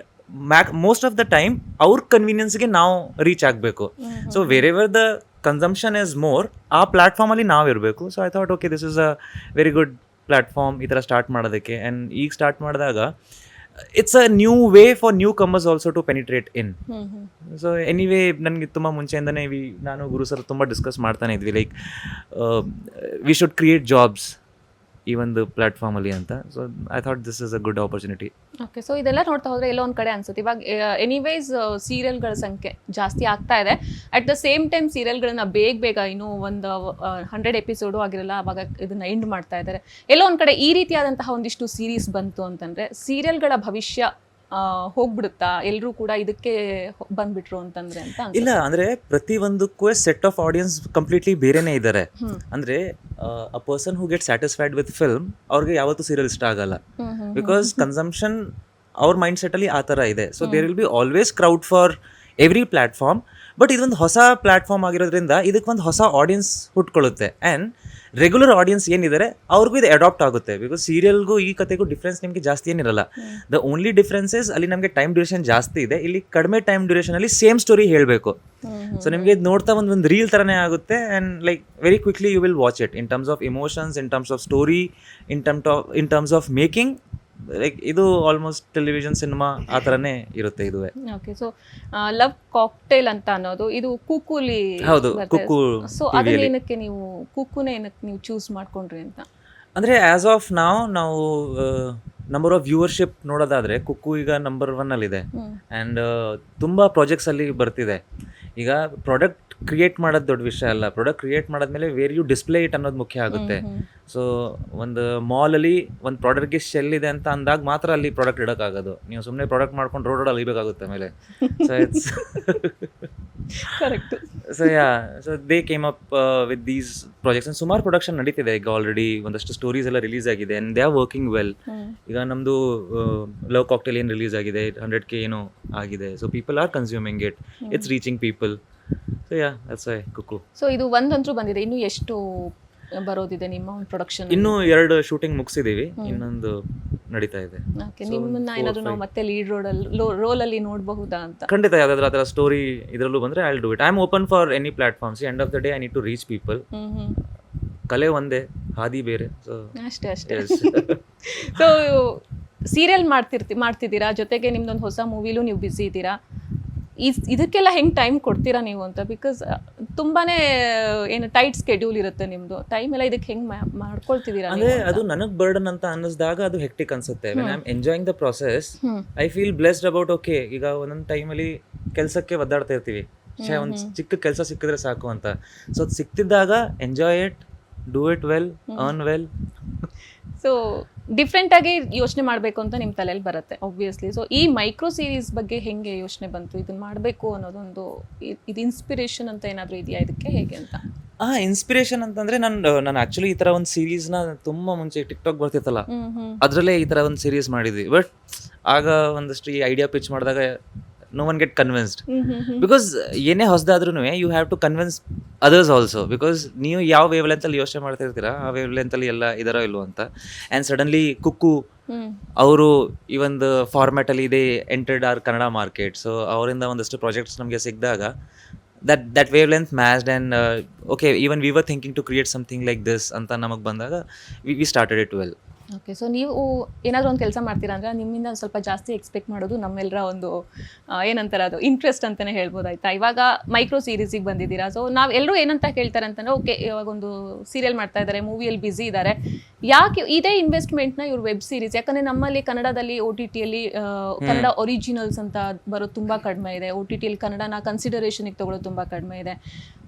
most of the time ಅವ್ರ ಕನ್ವೀನಿಯನ್ಸ್ಗೆ ನಾವು ರೀಚ್ ಆಗಬೇಕು. So wherever the consumption is more, ಆ ಪ್ಲ್ಯಾಟ್ಫಾರ್ಮಲ್ಲಿ ನಾವು ಇರಬೇಕು. So I thought okay this is a very good platform ಈ ಥರ ಸ್ಟಾರ್ಟ್ ಮಾಡೋದಕ್ಕೆ. ಆ್ಯಂಡ್ ಈಗ ಸ್ಟಾರ್ಟ್ ಮಾಡಿದಾಗ it's a new way for newcomers also to penetrate in. So anyway ನನಗೆ ತುಂಬ ಮುಂಚೆಯಿಂದನೇ ನಾನು ಗುರು ಸರ್ ತುಂಬ ಡಿಸ್ಕಸ್ ಮಾಡ್ತಾನೆ ಇದ್ವಿ, like we should create jobs ಈ ಒಂದು ಪ್ಲ್ಯಾಟ್ಫಾರ್ಮಲ್ಲಿ ಅಂತ. So I thought this is a good opportunity. Okay, so ಇದೆಲ್ಲ ನೋಡ್ತಾ ಹೋದರೆ ಎಲ್ಲೋ ಒಂದು ಕಡೆ ಅನ್ಸುತ್ತೆ ಇವಾಗ ಎನಿವೇಸ್ ಸೀರಿಯಲ್ಗಳ ಸಂಖ್ಯೆ ಜಾಸ್ತಿ ಆಗ್ತಾ ಇದೆ. ಅಟ್ ದ ಸೇಮ್ ಟೈಮ್ ಸೀರಿಯಲ್ಗಳನ್ನ ಬೇಗ ಇನ್ನೂ ಒಂದು 100 ಎಪಿಸೋಡು ಆಗಿರಲ್ಲ ಅವಾಗ ಇದನ್ನ ಎಂಡ್ ಮಾಡ್ತಾ ಇದ್ದಾರೆ. ಎಲ್ಲೋ ಒಂದು ಕಡೆ ಈ ರೀತಿಯಾದಂತಹ ಒಂದಿಷ್ಟು ಸೀರೀಸ್ ಬಂತು ಅಂತಂದರೆ ಸೀರಿಯಲ್ಗಳ ಭವಿಷ್ಯ ಹೋಗ್ಬಿಡುತ್ತಾ, ಎಲ್ಲರೂ ಕೂಡ ಇದಕ್ಕೆ ಬಂದ್ಬಿಟ್ರು ಅಂತಂದ್ರೆ ಅಂತ? ಇಲ್ಲ, ಅಂದ್ರೆ ಪ್ರತಿ ಒಂದಕ್ಕೂ ಸೆಟ್ ಆಫ್ ಆಡಿಯನ್ಸ್ ಕಂಪ್ಲೀಟ್ಲಿ ಬೇರೆನೇ ಇದ್ದಾರೆ. ಅಂದ್ರೆ a person who get satisfied with film ಅವ್ರಿಗೆ ಯಾವತ್ತೂ ಸೀರಿಯಲ್ ಇಷ್ಟ ಆಗಲ್ಲ, ಬಿಕಾಸ್ ಕನ್ಸಂಪ್ಷನ್ ಅವ್ರ ಮೈಂಡ್ ಸೆಟ್ ಅಲ್ಲಿ ಆ ಥರ ಇದೆ. So there will be always crowd for every platform, but ಇದೊಂದು ಹೊಸ ಪ್ಲಾಟ್ಫಾರ್ಮ್ ಆಗಿರೋದ್ರಿಂದ ಇದಕ್ಕೊಂದು ಹೊಸ ಆಡಿಯನ್ಸ್ ಹುಟ್ಕೊಳ್ಳುತ್ತೆ ಆ್ಯಂಡ್ ರೆಗ್ಯುಲರ್ ಆಡಿಯನ್ಸ್ ಏನಿದ್ದಾರೆ ಅವ್ರಿಗೂ ಇದು ಅಡಾಪ್ಟ್ ಆಗುತ್ತೆ. ಬಿಕಾಸ್ ಸೀರಿಯಲ್ಗೂ ಈ ಕತೆಗೂ ಡಿಫ್ರೆನ್ಸ್ ನಿಮಗೆ ಜಾಸ್ತಿ ಏನಿರಲ್ಲ. ದ ಓನ್ಲಿ ಡಿಫ್ರೆನ್ಸಸ್ ಅಲ್ಲಿ ನಮಗೆ ಟೈಮ್ ಡ್ಯೂರೇಷನ್ ಜಾಸ್ತಿ ಇದೆ, ಇಲ್ಲಿ ಕಡಿಮೆ ಟೈಮ್ ಡ್ಯೂರೇಷನಲ್ಲಿ ಸೇಮ್ ಸ್ಟೋರಿ ಹೇಳಬೇಕು. ಸೊ ನಿಮಗೆ ಇದು ನೋಡ್ತಾ ಒಂದು ರೀಲ್ ಥರನೇ ಆಗುತ್ತೆ and like very quickly you will watch it in terms of emotions, in terms of story, in terms of making. Like ಇದು ಆಲ್ಮೋಸ್ಟ್ ಟೆಲಿವಿಷನ್ ಸಿನಿಮಾ ಆ ಥರನೇ ಇರುತ್ತೆ ಇದುವೇ. ಓಕೆ, ಸೊ ಲವ್ ಕಾಕ್ಟೇಲ್ ಅಂತ ಅನ್ನೋದು ಇದು ಕುಕ್ಕುಲಿ. ಹೌದು, ಕುಕ್ಕು. ಸೊ ಅದನ್ನ ಏನಕ್ಕೆ ನೀವು ಕುಕ್ಕುನೇ ಏನಕ್ಕೆ ನೀವು ಚೂಸ್ ಮಾಡ್ಕೊಂಡ್ರಿ ಅಂತ? ಅಂದರೆ ಆ್ಯಸ್ ಆಫ್ ನಾವು ನಂಬರ್ ಆಫ್ ವ್ಯೂವರ್ಶಿಪ್ ನೋಡೋದಾದರೆ ಕುಕ್ಕು ಈಗ ನಂಬರ್ 1 ಅಲ್ಲಿದೆ ಆ್ಯಂಡ್ ತುಂಬ ಪ್ರಾಜೆಕ್ಟ್ಸಲ್ಲಿ ಬರ್ತಿದೆ. ಈಗ ಪ್ರಾಡಕ್ಟ್ ಕ್ರಿಯೇಟ್ ಮಾಡೋದು ದೊಡ್ಡ ವಿಷಯ ಅಲ್ಲ, ಪ್ರಾಡಕ್ಟ್ ಕ್ರಿಯೇಟ್ ಮಾಡಾದ್ಮೇಲೆ ವೇರ್ ಯು ಡಿಸ್ಪ್ಲೇ ಇಟ್ ಅನ್ನೋದು ಮುಖ್ಯ ಆಗುತ್ತೆ. ಸೊ ಒಂದು ಮಾಲಲ್ಲಿ ಒಂದು ಪ್ರಾಡಕ್ಟ್ಗೆ ಶೆಲ್ ಇದೆ ಅಂತ ಅಂದಾಗ ಮಾತ್ರ ಅಲ್ಲಿ ಪ್ರಾಡಕ್ಟ್ ಇಡೋಕ್ಕಾಗೋದು. ನೀವು ಸುಮ್ಮನೆ ಪ್ರಾಡಕ್ಟ್ ಮಾಡ್ಕೊಂಡು ರೋಡಲ್ಲಿ ಅಲಿಬೇಕಾಗುತ್ತೆ ಆಮೇಲೆ. So it's correct. So they came up with these projects. ಸುಮಾರು ಪ್ರೊಡಕ್ಷನ್ ನಡೀತಿದೆ ಈಗ, ಆಲ್ರೆಡಿ ಒಂದಷ್ಟು ಸ್ಟೋರೀಸ್ ಎಲ್ಲ ರಿಲೀಸ್ ಆಗಿದೆ and they are working well. ಈಗ ನಮ್ಮದು ಲವ್ ಕಾಕ್ಟೇಲ್ ಏನು ರಿಲೀಸ್ ಆಗಿದೆ, 100K ಏನೋ ಆಗಿದೆ. So people are consuming it, it's reaching people. So that's why cook. So ಇದು ಒಂದಂತೂ ಬಂದಿದೆ, ಇನ್ನು ಎಷ್ಟು ಬರೋದಿದೆ ನಿಮ್ಮ ಒಂದು ಪ್ರೊಡಕ್ಷನ್? ಇನ್ನೂ 2 ಶೂಟಿಂಗ್ ಮುಗಿಸಿದೀವಿ, ಇನ್ನೊಂದು ನಡೀತಾ ಇದೆ. ಓಕೆ, ನಿಮ್ಮನ್ನ ಏನಾದರೂ ನಾವು ಮತ್ತೆ ಲೀಡ್ ರೋಲಲ್ಲಿ ನೋಡಬಹುದಾ ಅಂತ? ಖಂಡಿತ ಯಾವ್ದಾದ್ರು ಆ ಥರ ಸ್ಟೋರಿ ಇದರಲ್ಲೂ ಬಂದರೆ I will do it. I am open for any platforms. End of the day I need to reach people. ಕಲೆ ಒಂದೇ, ಹಾದಿ ಬೇರೆ. ಸೊ ಅಷ್ಟೇ. ಸೊ ಸೀರಿಯಲ್ ಮಾಡ್ತಿದ್ದೀರಾ, ಜೊತೆಗೆ ನಿಮ್ದೊಂದು ಹೊಸ ಮೂವಿಲೂ ನೀವು ಬ್ಯುಸಿ ಇದ್ದೀರಾ. ಇದಕ್ಕೆಲ್ಲ ಹೆಂಗೆ ಟೈಮ್ ಕೊಡ್ತೀರಾ ನೀವು ಅಂತ? ಬಿಕಾಸ್ ತುಂಬಾನೇ ಏನು ಟೈಟ್ ಸ್ಕೆಡ್ಯೂಲ್ ಇರುತ್ತೆ ನಿಮ್ಮದು. ಟೈಮ್ ಎಲ್ಲ ಇದಕ್ಕೆ ಹೆಂಗೆ ಮಾಡ್ಕೊಳ್ತಿದ್ದೀರಾ? ಅಂದರೆ ಅದು ನನಗೆ ಬರ್ಡನ್ ಅಂತ ಅನ್ನಿಸಿದಾಗ ಅದು ಹೆಕ್ಟಿಕ್ ಅನ್ಸುತ್ತೆ. When I am enjoying the process I feel blessed about. Okay, ಈಗ ಒಂದೊಂದು ಟೈಮಲ್ಲಿ ಕೆಲಸಕ್ಕೆ ಒದ್ದಾಡ್ತಾ ಇರ್ತೀವಿ, ಒಂದು ಚಿಕ್ಕ ಕೆಲಸ ಸಿಕ್ಕಿದ್ರೆ ಸಾಕು ಅಂತ. ಸೊ ಅದು ಸಿಕ್ತಿದ್ದಾಗ enjoy it, do it well, earn well. So different ಆಗಿ ಯೋಚನೆ ಮಾಡಬೇಕು ಅಂತ ನಿಮ್ಮ ತಲೆಯಲ್ಲಿ ಬರುತ್ತೆ ಆಬ್ವಿಯಸ್ಲಿ. ಸೊ ಈ ಮೈಕ್ರೋ ಸೀರೀಸ್ ಬಗ್ಗೆ ಹೆಂಗೆ ಯೋಚನೆ ಬಂತು, ಇದನ್ನ ಮಾಡಬೇಕು ಅನ್ನೋದೊಂದು ಇದು ಇನ್ಸ್ಪಿರೇಷನ್ ಅಂತ ಏನಾದರೂ ಇದೆಯಾ ಇದಕ್ಕೆ, ಹೇಗೆ ಅಂತ? ಇನ್ಸ್ಪಿರೇಷನ್ ಅಂತಂದ್ರೆ ನಾನು ಆಕ್ಚುಲಿ ಈ ತರ ಒಂದು ಸೀರೀಸ್ನ ತುಂಬಾ ಮುಂಚೆ ಟಿಕ್ಟಾಕ್ ಬರ್ತಿತ್ತಲ್ಲ, ಅದರಲ್ಲೇ ಈ ತರ ಒಂದು ಸೀರೀಸ್ ಮಾಡಿದ್ವಿ. ಬಟ್ ಆಗ ಒಂದಷ್ಟು ಈ ಐಡಿಯಾ ಪಿಚ್ ಮಾಡಿದಾಗ no one get convinced because ಏನೇ ಹೊಸದಾದ್ರೂ you have to convince others also. Because ನೀವು ಯಾವ ವೇವ್ ಲೆಂತಲ್ಲಿ ಯೋಚನೆ ಮಾಡ್ತಾ ಇರ್ತೀರಾ ಆ ವೇವ್ ಲೆಂತಲ್ಲಿ ಎಲ್ಲ ಇದಾರೋ ಇಲ್ವೋ ಅಂತ. ಆ್ಯಂಡ್ ಸಡನ್ಲಿ ಕುಕ್ಕು ಅವರು ಈ ಒಂದು ಫಾರ್ಮ್ಯಾಟಲ್ಲಿ ಇದೆ entered our Kannada market. So ಅವರಿಂದ ಒಂದಷ್ಟು ಪ್ರಾಜೆಕ್ಟ್ಸ್ ನಮಗೆ ಸಿಕ್ಕಿದಾಗ that wavelength matched and okay, even we were thinking to create something like this ಅಂತ ನಮಗೆ ಬಂದಾಗ we started it well. Okay, so ನೀವು ಏನಾದರೂ ಒಂದು ಕೆಲಸ ಮಾಡ್ತೀರಾ ಅಂದರೆ ನಿಮ್ಮಿಂದ ಒಂದು ಸ್ವಲ್ಪ ಜಾಸ್ತಿ ಎಕ್ಸ್ಪೆಕ್ಟ್ ಮಾಡೋದು ನಮ್ಮೆಲ್ಲರ ಒಂದು ಏನಂತಾರೆ ಅದು ಇಂಟ್ರೆಸ್ಟ್ ಅಂತಲೇ ಹೇಳ್ಬೋದಾಯ್ತಾ. ಇವಾಗ ಮೈಕ್ರೋ ಸೀರೀಸಿಗೆ ಬಂದಿದ್ದೀರಾ. ಸೊ ನಾವು ಎಲ್ಲರೂ ಏನಂತ ಕೇಳ್ತಾರೆ ಅಂತಂದರೆ, ಓಕೆ ಇವಾಗ ಒಂದು ಸೀರಿಯಲ್ ಮಾಡ್ತಾ ಇದ್ದಾರೆ, ಮೂವಿಯಲ್ಲಿ ಬ್ಯುಸಿ ಇದ್ದಾರೆ, ಯಾಕೆ ಇದೇ ಇನ್ವೆಸ್ಟ್ಮೆಂಟ್ನ ಇವ್ರು ವೆಬ್ ಸೀರೀಸ್, ಯಾಕಂದರೆ ನಮ್ಮಲ್ಲಿ ಕನ್ನಡದಲ್ಲಿ OTTಯಲ್ಲಿ ಕನ್ನಡ ಒರಿಜಿನಲ್ಸ್ ಅಂತ ಬರೋದು ತುಂಬ ಕಡಿಮೆ ಇದೆ. OTTಯಲ್ಲಿ ಕನ್ನಡನ ಕನ್ಸಿಡರೇಷನಿಗೆ ತೊಗೊಳ್ಳೋದು ತುಂಬ ಕಡಿಮೆ ಇದೆ.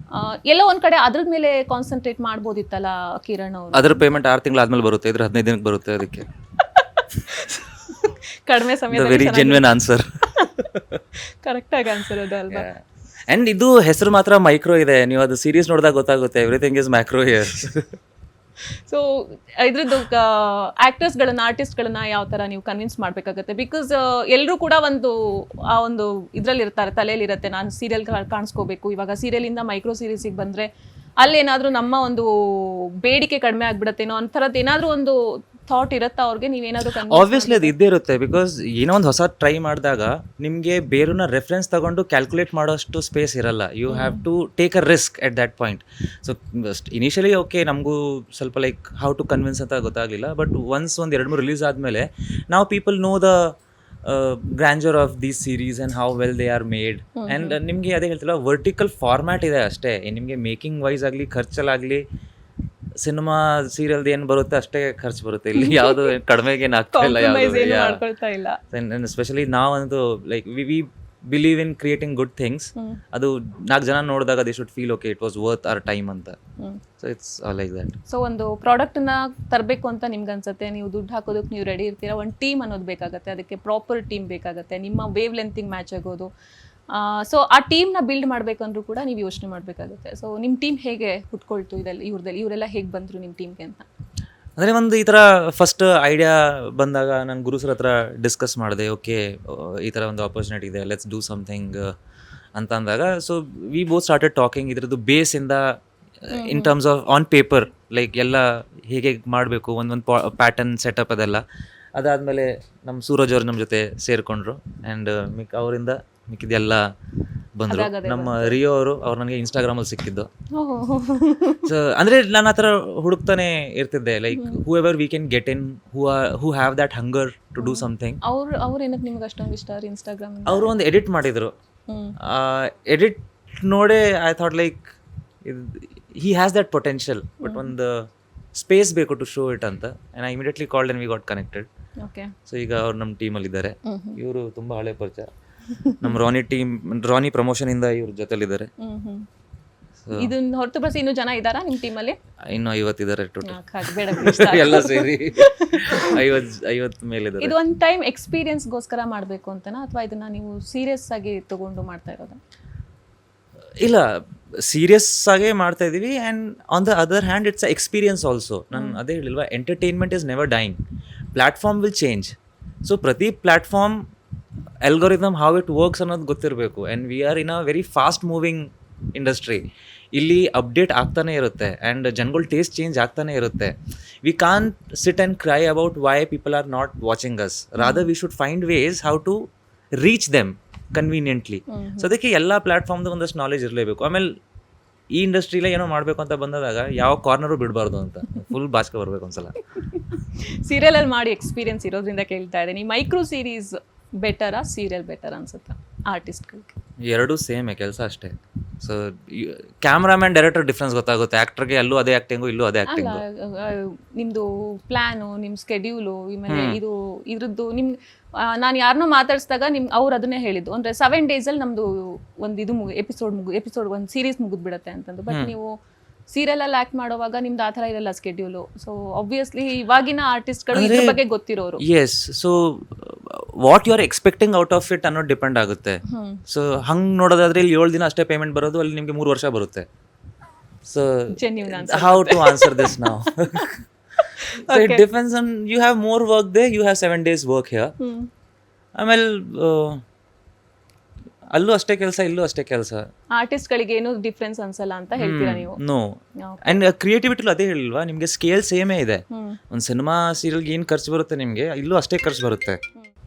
ಎಲ್ಲೋ ಒಂದು ಕಡೆ ಅದ್ರ ಮೇಲೆ ಕಾನ್ಸಂಟ್ರೇಟ್ ಮಾಡ್ಬೋದಿತ್ತಲ್ಲ ಕಿರಣ್ ಅವರು. ಅದರ ಪೇಮೆಂಟ್ 6 ತಿಂಗಳು ಆದ್ಮೇಲೆ ಬರುತ್ತೆ, ಇದ್ರ 15 ದಿನಕ್ಕೆ ಬರುತ್ತೆ. ಅದಕ್ಕೆ ಕಡಿಮೆ ಸಮಯದಲ್ಲಿ ವೆರಿ ಜೆನ್ಯೂನ್ ಆನ್ಸರ್. ಕರೆಕ್ಟ್ ಆಗಿ ಆನ್ಸರ್ ಅದು ಅಲ್ವಾ? ಅಂಡ್ ಇದು ಹೆಸರು ಮಾತ್ರ ಮೈಕ್ರೋ ಇದೆ, ನೀವು ಅದು ಸೀರೀಸ್ ನೋಡಿದಾಗ ಗೊತ್ತಾಗುತ್ತೆ everything is macro here. So ಇದ್ರದ್ದು ಆ್ಯಕ್ಟರ್ಸ್ಗಳನ್ನ ಆರ್ಟಿಸ್ಟ್ಗಳನ್ನ ಯಾವ ಥರ ನೀವು ಕನ್ವಿನ್ಸ್ ಮಾಡಬೇಕಾಗತ್ತೆ? ಬಿಕಾಸ್ ಎಲ್ಲರೂ ಕೂಡ ಆ ಒಂದು ಇದರಲ್ಲಿ ಇರ್ತಾರೆ, ತಲೆಯಲ್ಲಿ ಇರುತ್ತೆ ನಾನು ಸೀರಿಯಲ್ ಕಾಣಿಸ್ಕೋಬೇಕು. ಇವಾಗ ಸೀರಿಯಲಿಂದ ಮೈಕ್ರೋ ಸೀರೀಸಿಗೆ ಬಂದರೆ ಅಲ್ಲೇನಾದರೂ ನಮ್ಮ ಒಂದು ಬೇಡಿಕೆ ಕಡಿಮೆ ಆಗಿಬಿಡುತ್ತೇನೋ ಅಂಥರದ್ದು ಏನಾದರೂ ಒಂದು ಥಾಟ್ ಇರುತ್ತಾ ಅವ್ರಿಗೆ? ನೀವೇನಾದರೂ ಆಬ್ವಿಯಸ್ಲಿ ಅದು ಇದ್ದೇ ಇರುತ್ತೆ. ಬಿಕಾಸ್ ಏನೋ ಒಂದು ಹೊಸ ಟ್ರೈ ಮಾಡಿದಾಗ ನಿಮಗೆ ಬೇರೆನ ರೆಫರೆನ್ಸ್ ತಗೊಂಡು ಕ್ಯಾಲ್ಕುಲೇಟ್ ಮಾಡೋಷ್ಟು ಸ್ಪೇಸ್ ಇರಲ್ಲ. You have to take a risk at that point. So initially okay ನಮಗೂ ಸ್ವಲ್ಪ ಲೈಕ್ ಹೌ ಟು ಕನ್ವಿನ್ಸ್ ಅಂತ ಗೊತ್ತಾಗಲಿಲ್ಲ. ಬಟ್ ಒನ್ಸ್ ಒಂದು 2-3 ರಿಲೀಸ್ ಆದಮೇಲೆ ನಾವು people know the grandeur of these series and how well they are made. And ನಿಮಗೆ ಅದೇ ಹೇಳ್ತಿಲ್ಲ, ವರ್ಟಿಕಲ್ ಫಾರ್ಮ್ಯಾಟ್ ಇದೆ ಅಷ್ಟೇ. ನಿಮಗೆ ಮೇಕಿಂಗ್ ವೈಸ್ ಆಗಲಿ ಖರ್ಚಲ್ಲಾಗಲಿ ಸಿನಿಮಾ ಸೀರಿಯಲ್ದು ಏನು ಬರುತ್ತೆ ಅಷ್ಟೇ ಖರ್ಚು ಬರುತ್ತೆ. ಇಲ್ಲಿ ಯಾವುದು ಕಡಿಮೆಗೆ ಏನು ಆಗ್ತಾ ಇಲ್ಲ ಯಾವುದು. ಎಸ್ಪೆಷಲಿ ನಾವಂತೂ like we believe in creating good things. ಅದು 4 ಜನ ನೋಡಿದಾಗ they should feel okay it was worth our time ಅಂತ. So it's like that. So ಒಂದು ಪ್ರಾಡಕ್ಟ್ನ ತರಬೇಕು ಅಂತ ನಿಮ್ಗೆ ಅನ್ಸುತ್ತೆ, ನೀವು ದುಡ್ಡು ಹಾಕೋದಕ್ಕೆ ನೀವು ರೆಡಿ ಇರ್ತೀರಾ. ಒಂದು ಟೀಮ್ ಅನ್ನೋದು ಬೇಕಾಗುತ್ತೆ, ಅದಕ್ಕೆ ಪ್ರಾಪರ್ ಟೀಮ್ ಬೇಕಾಗುತ್ತೆ, ನಿಮ್ಮ ವೇವ್ ಲೆಂತಿಗೆ ಮ್ಯಾಚ್ ಆಗೋದು. ಸೊ ಆ ಟೀಮ್ನ ಬಿಲ್ಡ್ ಮಾಡಬೇಕಂದ್ರೂ ಕೂಡ ನೀವು ಯೋಚನೆ ಮಾಡಬೇಕಾಗುತ್ತೆ. ಸೊ ನಿಮ್ಮ ಟೀಮ್ ಹೇಗೆ ಹುಟ್ಕೊಳ್ತು ಇವರೆಲ್ಲ ಹೇಗೆ ಬಂದರು ನಿಮ್ಮ ಟೀಮ್ಗೆ ಅಂತ? ಅಂದರೆ ಒಂದು ಈ ಥರ ಫಸ್ಟ್ ಐಡಿಯಾ ಬಂದಾಗ ನಾನು ಗುರು ಸರ್ ಹತ್ರ ಡಿಸ್ಕಸ್ ಮಾಡಿದೆ. ಓಕೆ ಈ ಥರ ಒಂದು ಆಪರ್ಚುನಿಟಿ ಇದೆ, ಲೆಟ್ಸ್ ಡೂ ಸಮಥಿಂಗ್ ಅಂತ ಅಂದಾಗ so we both started talking ಇದ್ರದ್ದು ಬೇಸಿಂದ in terms of on paper like ಎಲ್ಲ ಹೇಗೆ ಮಾಡಬೇಕು ಒಂದೊಂದು ಪ್ಯಾಟರ್ನ್ ಸೆಟಪ್ ಅದೆಲ್ಲ. ಅದಾದಮೇಲೆ ನಮ್ಮ ಸೂರಜ್ ಅವರು ನಮ್ಮ ಜೊತೆ ಸೇರಿಕೊಂಡ್ರು ಆ್ಯಂಡ್ ಅವರಿಂದ ಮಿಕ್ಕಿದೆಲ್ಲ ಬಂದರು. ನಮ್ಮ ರಿಯೋ ಅವ್ರು ನನಗೆ ಇನ್ಸ್ಟಾಗ್ರಾಮಲ್ಲಿ ಸಿಕ್ಕಿದ್ದು. ಸೊ ಅಂದರೆ ನಾನು ಆ ಥರ ಹುಡುಕ್ತಾನೆ ಇರ್ತಿದ್ದೆ like whoever we can get in who have that hunger to do something. ಅವ್ರು ಏನಕ್ಕೆ ನಿಮ್ಗೆ ಅಷ್ಟೊಂದು ಇಷ್ಟ ಇನ್ಸ್ಟಾಗ್ರಾಮ್? ಅವರು ಒಂದು ಎಡಿಟ್ ಮಾಡಿದರು. ಎಡಿಟ್ ನೋಡೇ I thought like he has that potential but ಒಂದು ಸ್ಪೇಸ್ ಬೇಕು ಟು ಶೋ ಇಟ್ ಅಂತ. And I immediately called and we got connected. So ಈಗ ಅವ್ರು ನಮ್ಮ ಟೀಮಲ್ಲಿದ್ದಾರೆ. ಇವರು ತುಂಬ ಹಳೆ ಪರಿಚಯ. ನಮ್ಮ ರಾನಿ ಪ್ರಮೋಷನ್ ಇಂದ ಇವ್ರ ಜೊತೆಲಿದ್ದಾರೆ. ಇದನ್ನ ಹೊರತುಪಡಿಸಿ ಇನ್ನೂ ಜನ ಇದ್ದಾರಾ ನಿಮ್ಮ ಟೀಮಲ್ಲಿ? ಇನ್ನು 50 ಇದ್ದಾರೆ ಬೇಡ ಎಲ್ಲ ಸೇರಿ 50 ಮೇಲಿದ್ದಾರೆ. ಇದು ಒಂದು ಟೈಮ್ ಎಕ್ಸ್ಪೀರಿಯನ್ಸ್ಗೋಸ್ಕರ ಮಾಡಬೇಕು ಅಂತನಾ ಅಥವಾ ಇದನ್ನ ನೀವು ಸೀರಿಯಸ್ ಆಗಿ ತಗೊಂಡು ಮಾಡ್ತಾ ಇರೋದಾ? ಇಲ್ಲ, ಸೀರಿಯಸ್ ಆಗೇ ಮಾಡ್ತಾ ಇದೀವಿ. And on the other hand it's a experience also. ನಾನು ಅದೇ ಹೇಳಿಲ್ವಾ, entertainment is never dying. Platform will change. So ಪ್ರತಿ platform algorithm how it works ಅನ್ನೋದು ಗೊತ್ತಿರಬೇಕು. And we are in a very fast moving industry. ಇಲ್ಲಿ ಅಪ್ಡೇಟ್ ಆಗ್ತಾನೆ ಇರುತ್ತೆ ಆ್ಯಂಡ್ ಜನಗಳ ಟೇಸ್ಟ್ ಚೇಂಜ್ ಆಗ್ತಾನೆ ಇರುತ್ತೆ. We can't sit and cry about why people are not watching us. Rather we should find ways how to reach them conveniently. So ಅದಕ್ಕೆ ಎಲ್ಲ ಪ್ಲ್ಯಾಟ್ಫಾರ್ಮ್ದು ಒಂದಷ್ಟು ನಾಲೆಜ್ ಇರಲೇಬೇಕು. ಆಮೇಲೆ ಈ ಇಂಡಸ್ಟ್ರಿಲೇ ಏನೋ ಮಾಡಬೇಕು ಅಂತ ಬಂದಾಗ ಯಾವ ಕಾರ್ನರು ಬಿಡಬಾರ್ದು ಅಂತ ಫುಲ್ ಬಾಸ್ಕೆ ಬರಬೇಕು ಒಂದ್ಸಲ. ಸೀರಿಯಲಲ್ಲಿ ಮಾಡಿ ಎಕ್ಸ್ಪೀರಿಯನ್ಸ್ ಇರೋದ್ರಿಂದ ಕೇಳ್ತಾ ಇದ್ದೀನಿ, ಮೈಕ್ರೋ ಸೀರೀಸ್ ಬೆಟರಾ ಸೀರಿಯಲ್ ಬೆಟರ್ ಅನ್ಸುತ್ತಾ ಆರ್ಟಿಸ್ಟ್ಗಳಿಗೆ? ಎರಡೂ ಸೇಮೇ ಕೆಲಸ ಅಷ್ಟೇ. ಸೊ ಕ್ಯಾಮ್ರಾಮ್ಯಾನ್ ಡೈರೆಕ್ಟರ್ ಡಿಫ್ರೆನ್ಸ್ ಗೊತ್ತಾಗುತ್ತೆ. ಆ್ಯಕ್ಟರ್ಗೆ ಅಲ್ಲೂ ಅದೇ ಆ್ಯಕ್ಟಿಂಗು ಇಲ್ಲೂ ಅದೇ ಆ್ಯಕ್ಟಿಂಗು. ನಿಮ್ಮದು ಪ್ಲ್ಯಾನು, ನಿಮ್ಮ ಸ್ಕೆಡ್ಯೂಲು, ಆಮೇಲೆ ಇದ್ರದ್ದು ನಿಮ್ಗೆ ನಾನು ಯಾರನ್ನೋ ಮಾತಾಡಿಸಿದಾಗ ಅವ್ರು ಅದನ್ನೇ ಹೇಳಿದ್ದು, ಅಂದರೆ 7 ಡೇಸಲ್ಲಿ ನಮ್ಮದು ಒಂದು ಎಪಿಸೋಡ್ ಒಂದು ಸೀರೀಸ್ ಮುಗಿದ್ಬಿಡುತ್ತೆ ಅಂತಂದು. ಬಟ್ ನೀವು ಸೀರಿಯಲಲ್ಲಿ ಆ್ಯಕ್ಟ್ ಮಾಡೋವಾಗ ನಿಮ್ದು ಆ ಥರ ಇರಲ್ಲ ಸ್ಕೆಡ್ಯೂಲು. ಸೊ ಆಬ್ವಿಯಸ್ಲಿ ಇವಾಗಿನ ಆರ್ಟಿಸ್ಟ್ಗಳು ಇದ್ರ ಬಗ್ಗೆ ಗೊತ್ತಿರೋರು. Yes, so what you are expecting out of it ಅನ್ನೋದು ಡಿಪೆಂಡ್ ಆಗುತ್ತೆ. ಸೊ ಹಂಗೆ ನೋಡೋದಾದ್ರೆ ಇಲ್ಲಿ 7 ದಿನ ಅಷ್ಟೇ ಪೇಮೆಂಟ್ ಬರೋದು, ಅಲ್ಲಿ ನಿಮಗೆ 3 ವರ್ಷ ಬರುತ್ತೆ. So how to answer this now? So it depends on, you have more work there, you have 7 days work here. ಆಮೇಲೆ ಅಲ್ಲೂ ಅಷ್ಟೇ ಕೆಲಸ, ಇಲ್ಲೂ ಅಷ್ಟೇ ಕೆಲಸ. ಆರ್ಟಿಸ್ಟ್ಗಳಿಗೆ ಏನು ಡಿಫ್ರೆನ್ಸ್ ಅನ್ಸಲ್ಲ ಅಂತ ಹೇಳ್ತೀರಾ ನೀವು? ನೋ. ಆ್ಯಂಡ್ ಕ್ರಿಯೇಟಿವಿಟಿಲು ಅದೇ ಹೇಳಿಲ್ವಾ ನಿಮಗೆ, ಸ್ಕೇಲ್ ಸೇಮೇ ಇದೆ. ಒಂದು ಸಿನಿಮಾ ಸೀರಿಯಲ್ಗೆ ಏನು ಖರ್ಚು ಬರುತ್ತೆ ನಿಮಗೆ, ಇಲ್ಲೂ ಅಷ್ಟೇ ಖರ್ಚು ಬರುತ್ತೆ.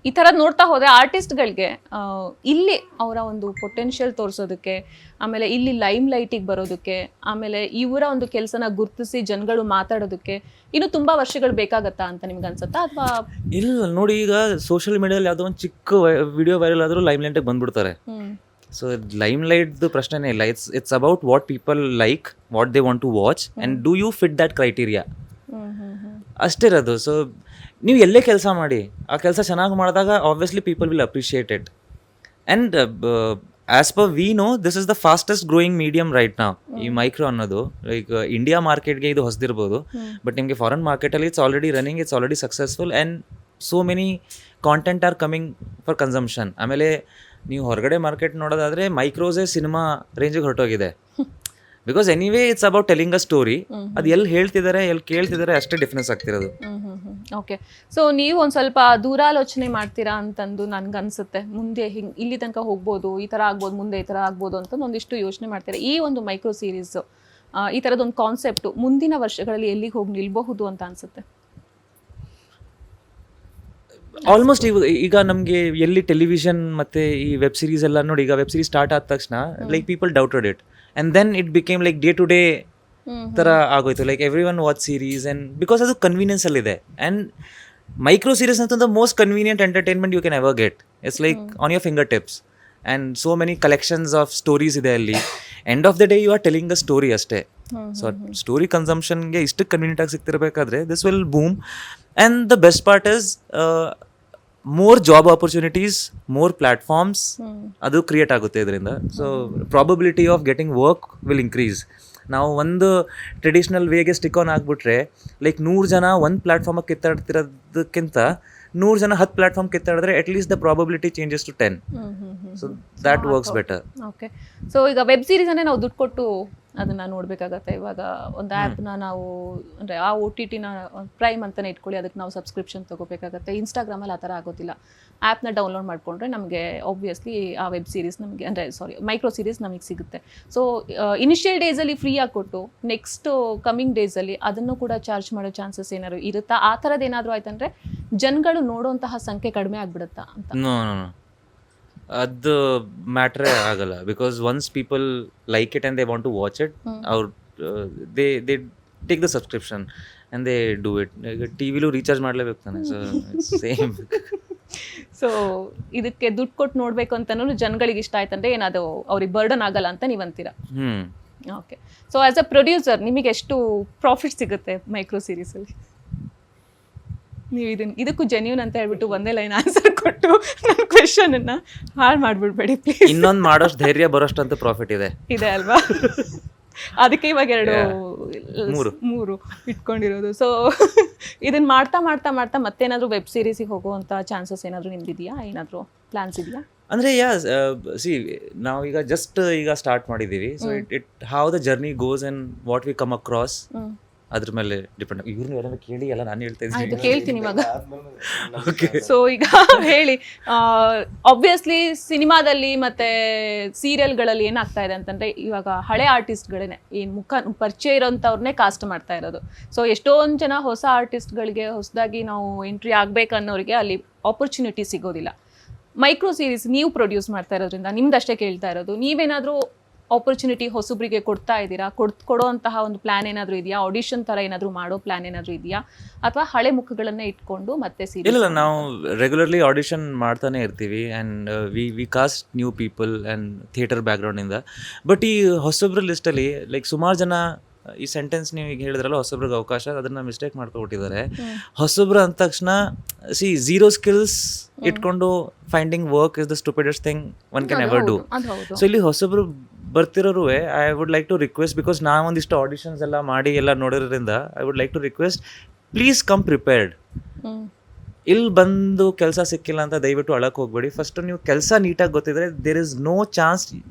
ಈ ಥರ ನೋಡ್ತಾ ಹೋದರೆ ಆರ್ಟಿಸ್ಟ್ಗಳಿಗೆ ಇಲ್ಲಿ ಅವರ ಒಂದು ಪೊಟೆನ್ಷಿಯಲ್ ತೋರಿಸೋದಕ್ಕೆ, ಆಮೇಲೆ ಇಲ್ಲಿ ಲೈಮ್ ಲೈಟಿಗೆ ಬರೋದಕ್ಕೆ, ಆಮೇಲೆ ಇವರ ಒಂದು ಕೆಲಸನ ಗುರುತಿಸಿ ಜನಗಳು ಮಾತಾಡೋದಕ್ಕೆ ಇನ್ನು ತುಂಬ ವರ್ಷಗಳು ಬೇಕಾಗತ್ತಾ ಅಂತ ನಿಮ್ಗೆ ಅನ್ಸುತ್ತಾ? ಅಥವಾ ಇಲ್ಲ ನೋಡಿ, ಈಗ ಸೋಷಿಯಲ್ ಮೀಡಿಯಾದಲ್ಲಿ ಯಾವುದೋ ಒಂದು ಚಿಕ್ಕ ವಿಡಿಯೋ ವೈರಲ್ ಆದರೂ ಲೈಮ್ ಲೈಟಿಗೆ ಬಂದ್ಬಿಡ್ತಾರೆ. ಸೊ ಲೈಮ್ ಲೈಟ್ದು ಪ್ರಶ್ನೆನೇ ಇಲ್ಲ. It's about what people like, what they want to watch and do you fit that criteria, ಅಷ್ಟಿರೋದು. ಸೊ ನೀವು ಎಲ್ಲೇ ಕೆಲಸ ಮಾಡಿ, ಆ ಕೆಲಸ ಚೆನ್ನಾಗಿ ಮಾಡಿದಾಗ obviously people will appreciate it. And as per we know, this is the fastest growing medium right ನಾವು. ಈ ಮೈಕ್ರೋ ಅನ್ನೋದು ಲೈಕ್ ಇಂಡಿಯಾ ಮಾರ್ಕೆಟ್ಗೆ ಇದು ಹೊಸದಿರ್ಬೋದು, ಬಟ್ ನಿಮಗೆ ಫಾರಿನ್ ಮಾರ್ಕೆಟಲ್ಲಿ it's already running, it's already successful and so many content are coming for consumption. ಆಮೇಲೆ ನೀವು ಹೊರಗಡೆ ಮಾರ್ಕೆಟ್ ನೋಡೋದಾದರೆ ಮೈಕ್ರೋಸೇ ಸಿನಿಮಾ ರೇಂಜಿಗೆ ಹೊರಟೋಗಿದೆ. Because anyway it's about telling a story. ಅದು ಎಲ್ಲಿ ಹೇಳ್ತಿದ್ದಾರೆ, ಎಲ್ಲಿ ಕೇಳ್ತಿದ್ದಾರೆ ಅಷ್ಟೇ ಡಿಫ್ರೆನ್ಸ್ ಆಗ್ತಿರೋದು. ಓಕೆ, ಸೊ ನೀವು ಒಂದು ಸ್ವಲ್ಪ ದೂರಾಲೋಚನೆ ಮಾಡ್ತೀರಾ ಅಂತಂದು ನನ್ಗನ್ಸುತ್ತೆ. ಮುಂದೆ ಇಲ್ಲಿ ತನಕ ಹೋಗ್ಬೋದು, ಈ ಥರ ಆಗ್ಬೋದು, ಮುಂದೆ ಈ ಥರ ಆಗ್ಬೋದು ಅಂತ ಒಂದಿಷ್ಟು ಯೋಚನೆ ಮಾಡ್ತೀರಾ. ಈ ಒಂದು ಮೈಕ್ರೋ ಸೀರೀಸ್, ಈ ಥರದೊಂದು ಕಾನ್ಸೆಪ್ಟು ಮುಂದಿನ ವರ್ಷಗಳಲ್ಲಿ ಎಲ್ಲಿಗೆ ಹೋಗಿ ನಿಲ್ಬಹುದು ಅಂತ ಅನ್ಸುತ್ತೆ? ಆಲ್ಮೋಸ್ಟ್ ಈಗ ನಮಗೆ ಎಲ್ಲಿ ಟೆಲಿವಿಷನ್ ಮತ್ತು ಈ ವೆಬ್ ಸೀರೀಸ್ ಎಲ್ಲ ನೋಡಿ, ಈಗ ವೆಬ್ ಸೀರೀಸ್ ಸ್ಟಾರ್ಟ್ ಆದ ತಕ್ಷಣ like people doubted it and then it became like day to day ಥರ ಆಗೋಯ್ತು. Like everyone watch series and because ಅದು ಕನ್ವೀನಿಯನ್ಸಲ್ಲಿದೆ. ಆ್ಯಂಡ್ ಮೈಕ್ರೋ ಸೀರೀಸ್ ಅಂತ the most convenient entertainment you can ever get. It's like on your fingertips and so many collections of stories ಇದೆ ಅಲ್ಲಿ. End of the day you are telling a story ಅಷ್ಟೇ. ಸೊ ಸ್ಟೋರಿ ಕನ್ಸಂಪ್ಷನ್ಗೆ ಇಷ್ಟಕ್ಕೆ ಕನ್ವೀನಿಯಂಟ್ ಆಗಿ ಸಿಗ್ತಿರ್ಬೇಕಾದ್ರೆ this will boom. And the best part is more job opportunities, more platforms ಅದು ಕ್ರಿಯೇಟ್ ಆಗುತ್ತೆ ಇದರಿಂದ. So probability of getting work will increase. ನಾವು ಒಂದು ಟ್ರೆಡಿಷ್ನಲ್ ವೇಗೆ ಸ್ಟಿಕ್ ಆನ್ ಆಗಿಬಿಟ್ರೆ ಲೈಕ್ 100 ಜನ ಒಂದು ಪ್ಲ್ಯಾಟ್ಫಾರ್ಮಿಗೆ ಕಿತ್ತಾಡ್ತಿರೋದಕ್ಕಿಂತ 100 ಜನ 10 ಪ್ಲ್ಯಾಟ್ಫಾರ್ಮ್ ಕಿತ್ತಾಡಿದ್ರೆ at least the probability changes to 10. So that works better. Okay, so ಈಗ ವೆಬ್ ಸೀರೀಸ್ ಅನ್ನೇ ನಾವು ದುಡ್ಡು ಕೊಟ್ಟು ಅದನ್ನ ನೋಡ್ಬೇಕಾಗತ್ತೆ. ಇವಾಗ ಒಂದು ಆ್ಯಪ್ನ ನಾವು ಅಂದರೆ ಆ OTTನ ಪ್ರೈಮ್ ಅಂತಲೇ ಇಟ್ಕೊಳ್ಳಿ, ಅದಕ್ಕೆ ನಾವು ಸಬ್ಸ್ಕ್ರಿಪ್ಷನ್ ತೊಗೋಬೇಕಾಗತ್ತೆ. ಇನ್ಸ್ಟಾಗ್ರಾಮಲ್ಲಿ ಆ ಥರ ಆಗೋದಿಲ್ಲ. ಆ್ಯಪ್ನ ಡೌನ್ಲೋಡ್ ಮಾಡಿಕೊಂಡ್ರೆ ನಮಗೆ ಆಬ್ವಿಯಸ್ಲಿ ಆ ವೆಬ್ ಸೀರೀಸ್ ನಮಗೆ ಅಂದರೆ ಮೈಕ್ರೋ ಸೀರೀಸ್ ನಮಗೆ ಸಿಗುತ್ತೆ. ಸೊ ಇನಿಷಿಯಲ್ ಡೇಸಲ್ಲಿ ಫ್ರೀಯಾಗಿ ಕೊಟ್ಟು ನೆಕ್ಸ್ಟ್ ಕಮಿಂಗ್ ಡೇಸಲ್ಲಿ ಅದನ್ನು ಕೂಡ ಚಾರ್ಜ್ ಮಾಡೋ ಚಾನ್ಸಸ್ ಏನಾದ್ರು ಇರುತ್ತಾ? ಆ ಥರದ್ದು ಏನಾದರೂ ಆಯ್ತಂದರೆ ಜನಗಳು ನೋಡೋಂತಹ ಸಂಖ್ಯೆ ಕಡಿಮೆ ಆಗಿಬಿಡುತ್ತಾ ಅಂತ? ನೋ ಅದು ಮ್ಯಾಟ್ರೇ ಆಗಲ್ಲ. Because once people like it and they want to watch it, ಅವ್ರು they take the subscription and they do it. ಈಗ ಟಿ ವಿಲೂ ರೀಚಾರ್ಜ್ ಮಾಡಲೇಬೇಕು ತಾನೆ, ಸೊ ಸೇಮ್. ಸೊ ಇದಕ್ಕೆ ದುಡ್ಡು ಕೊಟ್ಟು ನೋಡಬೇಕು ಅಂತನೂ ಜನಗಳಿಗೆ ಇಷ್ಟ ಆಯ್ತಂದ್ರೆ ಏನದು ಅವ್ರಿಗೆ ಬರ್ಡನ್ ಆಗಲ್ಲ ಅಂತ ನೀವು ಅಂತೀರಾ? Okay. So as a producer ನಿಮಗೆ ಎಷ್ಟು ಪ್ರಾಫಿಟ್ ಸಿಗುತ್ತೆ ಮೈಕ್ರೋ ಸೀರೀಸಲ್ಲಿ? ನೀವು ಇದಕ್ಕೂ ಜೆನ್ಯೂನ್ ಅಂತ ಹೇಳ್ಬಿಟ್ಟು ಒಂದೇ ಲೈನ್ ಆನ್ಸರ್ ಕೊಟ್ಟು ನನ್ನ ಕ್ವೆಶನನ್ನು ಹಾಳು ಮಾಡಿಬಿಡ್ಬೇಡಿ ಪ್ಲೀಸ್. ಇನ್ನೊಂದು ಮಾಡೋಷ್ಟು ಧೈರ್ಯ ಬರೋಷ್ಟಂತ ಪ್ರಾಫಿಟ್ ಇದೆ ಅಲ್ವಾ? ಅದಕ್ಕೆ ಇವಾಗ ಮೂರು ಇಟ್ಕೊಂಡಿರೋದು. ಸೊ ಇದನ್ನ ಮಾಡ್ತಾ ಮಾಡ್ತಾ ಮಾಡ್ತಾ ಮತ್ತೇನಾದರೂ ವೆಬ್ ಸೀರೀಸಿಗೆ ಹೋಗುವಂಥ ಚಾನ್ಸಸ್ ಏನಾದರೂ ನಿಮ್ದಿದೆಯಾ? ಏನಾದರೂ ಪ್ಲಾನ್ಸ್ ಇದೆಯಾ? ಅಂದರೆ ನಾವು ಈಗ ಜಸ್ಟ್ ಈಗ ಸ್ಟಾರ್ಟ್ ಮಾಡಿದ್ದೀವಿ. So it how the journey goes and what we come across ಅದ್ರ ಮೇಲೆ ಡಿಪೆಂಡ್. ಇವ್ರನ್ನ ಯಾರನ್ನ ಕೇಳಿ ಎಲ್ಲ ನಾನು ಹೇಳ್ತಾ ಇದ್ದೀನಿ. ಕೇಳ್ತೀನಿ ಇವಾಗ. ಸೊ ಈಗ ಹೇಳಿ, ಆಬ್ವಿಯಸ್ಲಿ ಸಿನಿಮಾದಲ್ಲಿ ಮತ್ತೆ ಸೀರಿಯಲ್ಗಳಲ್ಲಿ ಏನಾಗ್ತಾ ಇದೆ ಅಂತಂದ್ರೆ ಇವಾಗ ಹಳೆ ಆರ್ಟಿಸ್ಟ್ಗಳೇ ಏನು ಪರಿಚಯ ಇರೋಂಥವ್ರನ್ನೇ ಕಾಸ್ಟ್ ಮಾಡ್ತಾ ಇರೋದು. ಸೊ ಎಷ್ಟೊಂದು ಜನ ಹೊಸ ಆರ್ಟಿಸ್ಟ್ಗಳಿಗೆ ಹೊಸದಾಗಿ ನಾವು ಎಂಟ್ರಿ ಆಗ್ಬೇಕನ್ನೋರಿಗೆ ಅಲ್ಲಿ ಆಪರ್ಚುನಿಟಿ ಸಿಗೋದಿಲ್ಲ. ಮೈಕ್ರೋ ಸೀರೀಸ್ ನೀವು ಪ್ರೊಡ್ಯೂಸ್ ಮಾಡ್ತಾ ಇರೋದ್ರಿಂದ ನಿಮ್ದಷ್ಟೇ ಕೇಳ್ತಾ ಇರೋದು, ನೀವೇನಾದರೂ ಆಪರ್ಚುನಿಟಿ ಹೊಸಬ್ರಿಗೆ ಕೊಡ್ತಾ ಇದ್ದೀರಾ? ಕೊಡೋಂತಹ ಒಂದು ಪ್ಲಾನ್ ಏನಾದರೂ ಇದೆಯಾ? ಆಡಿಷನ್ ಥರ ಏನಾದರೂ ಮಾಡೋ ಪ್ಲಾನ್ ಏನಾದರೂ ಇದೆಯಾ? ಅಥವಾ ಹಳೆ ಮುಖಗಳನ್ನೇ ಇಟ್ಕೊಂಡು ಮತ್ತೆ ಸೀರೀಸ್? ಇಲ್ಲ, ನಾವು ರೆಗ್ಯುಲರ್ಲಿ ಆಡಿಷನ್ ಮಾಡ್ತಾನೆ ಇರ್ತೀವಿ and we cast new people and theatre ಬ್ಯಾಕ್ಗ್ರೌಂಡಿಂದ. ಬಟ್ ಈ ಹೊಸಬ್ರ ಲಿಸ್ಟಲ್ಲಿ ಲೈಕ್ ಸುಮಾರು ಜನ ಈ ಸೆಂಟೆನ್ಸ್ ನೀವು ಈಗ ಹೇಳಿದ್ರಲ್ಲ ಹೊಸಬ್ರಿಗೆ ಅವಕಾಶ, ಅದನ್ನು ಮಿಸ್ಟೇಕ್ ಮಾಡ್ಕೊಬಿಟ್ಟಿದ್ದಾರೆ. ಹೊಸಬ್ರು ಅಂದ ತಕ್ಷಣ ಝೀರೋ ಸ್ಕಿಲ್ಸ್ ಇಟ್ಕೊಂಡು finding work is the stupidest thing one can ever do. So ಇಲ್ಲಿ ಹೊಸಬ್ರು ಬರ್ತಿರೋರು I would like to request, because ನಾವೊಂದಿಷ್ಟು ಆಡಿಷನ್ಸ್ ಎಲ್ಲ ಮಾಡಿ ಎಲ್ಲ ನೋಡಿರೋದ್ರಿಂದ I would like to request, please come prepared. ಇಲ್ಲಿ ಬಂದು ಕೆಲಸ ಸಿಕ್ಕಿಲ್ಲ ಅಂತ ದಯವಿಟ್ಟು ಅಳಕ್ಕೆ ಹೋಗ್ಬೇಡಿ. ಫಸ್ಟು ನೀವು ಕೆಲಸ ನೀಟಾಗಿ ಗೊತ್ತಿದ್ರೆ ದೇರ್ ಇಸ್ ನೋ ಚಾನ್ಸ್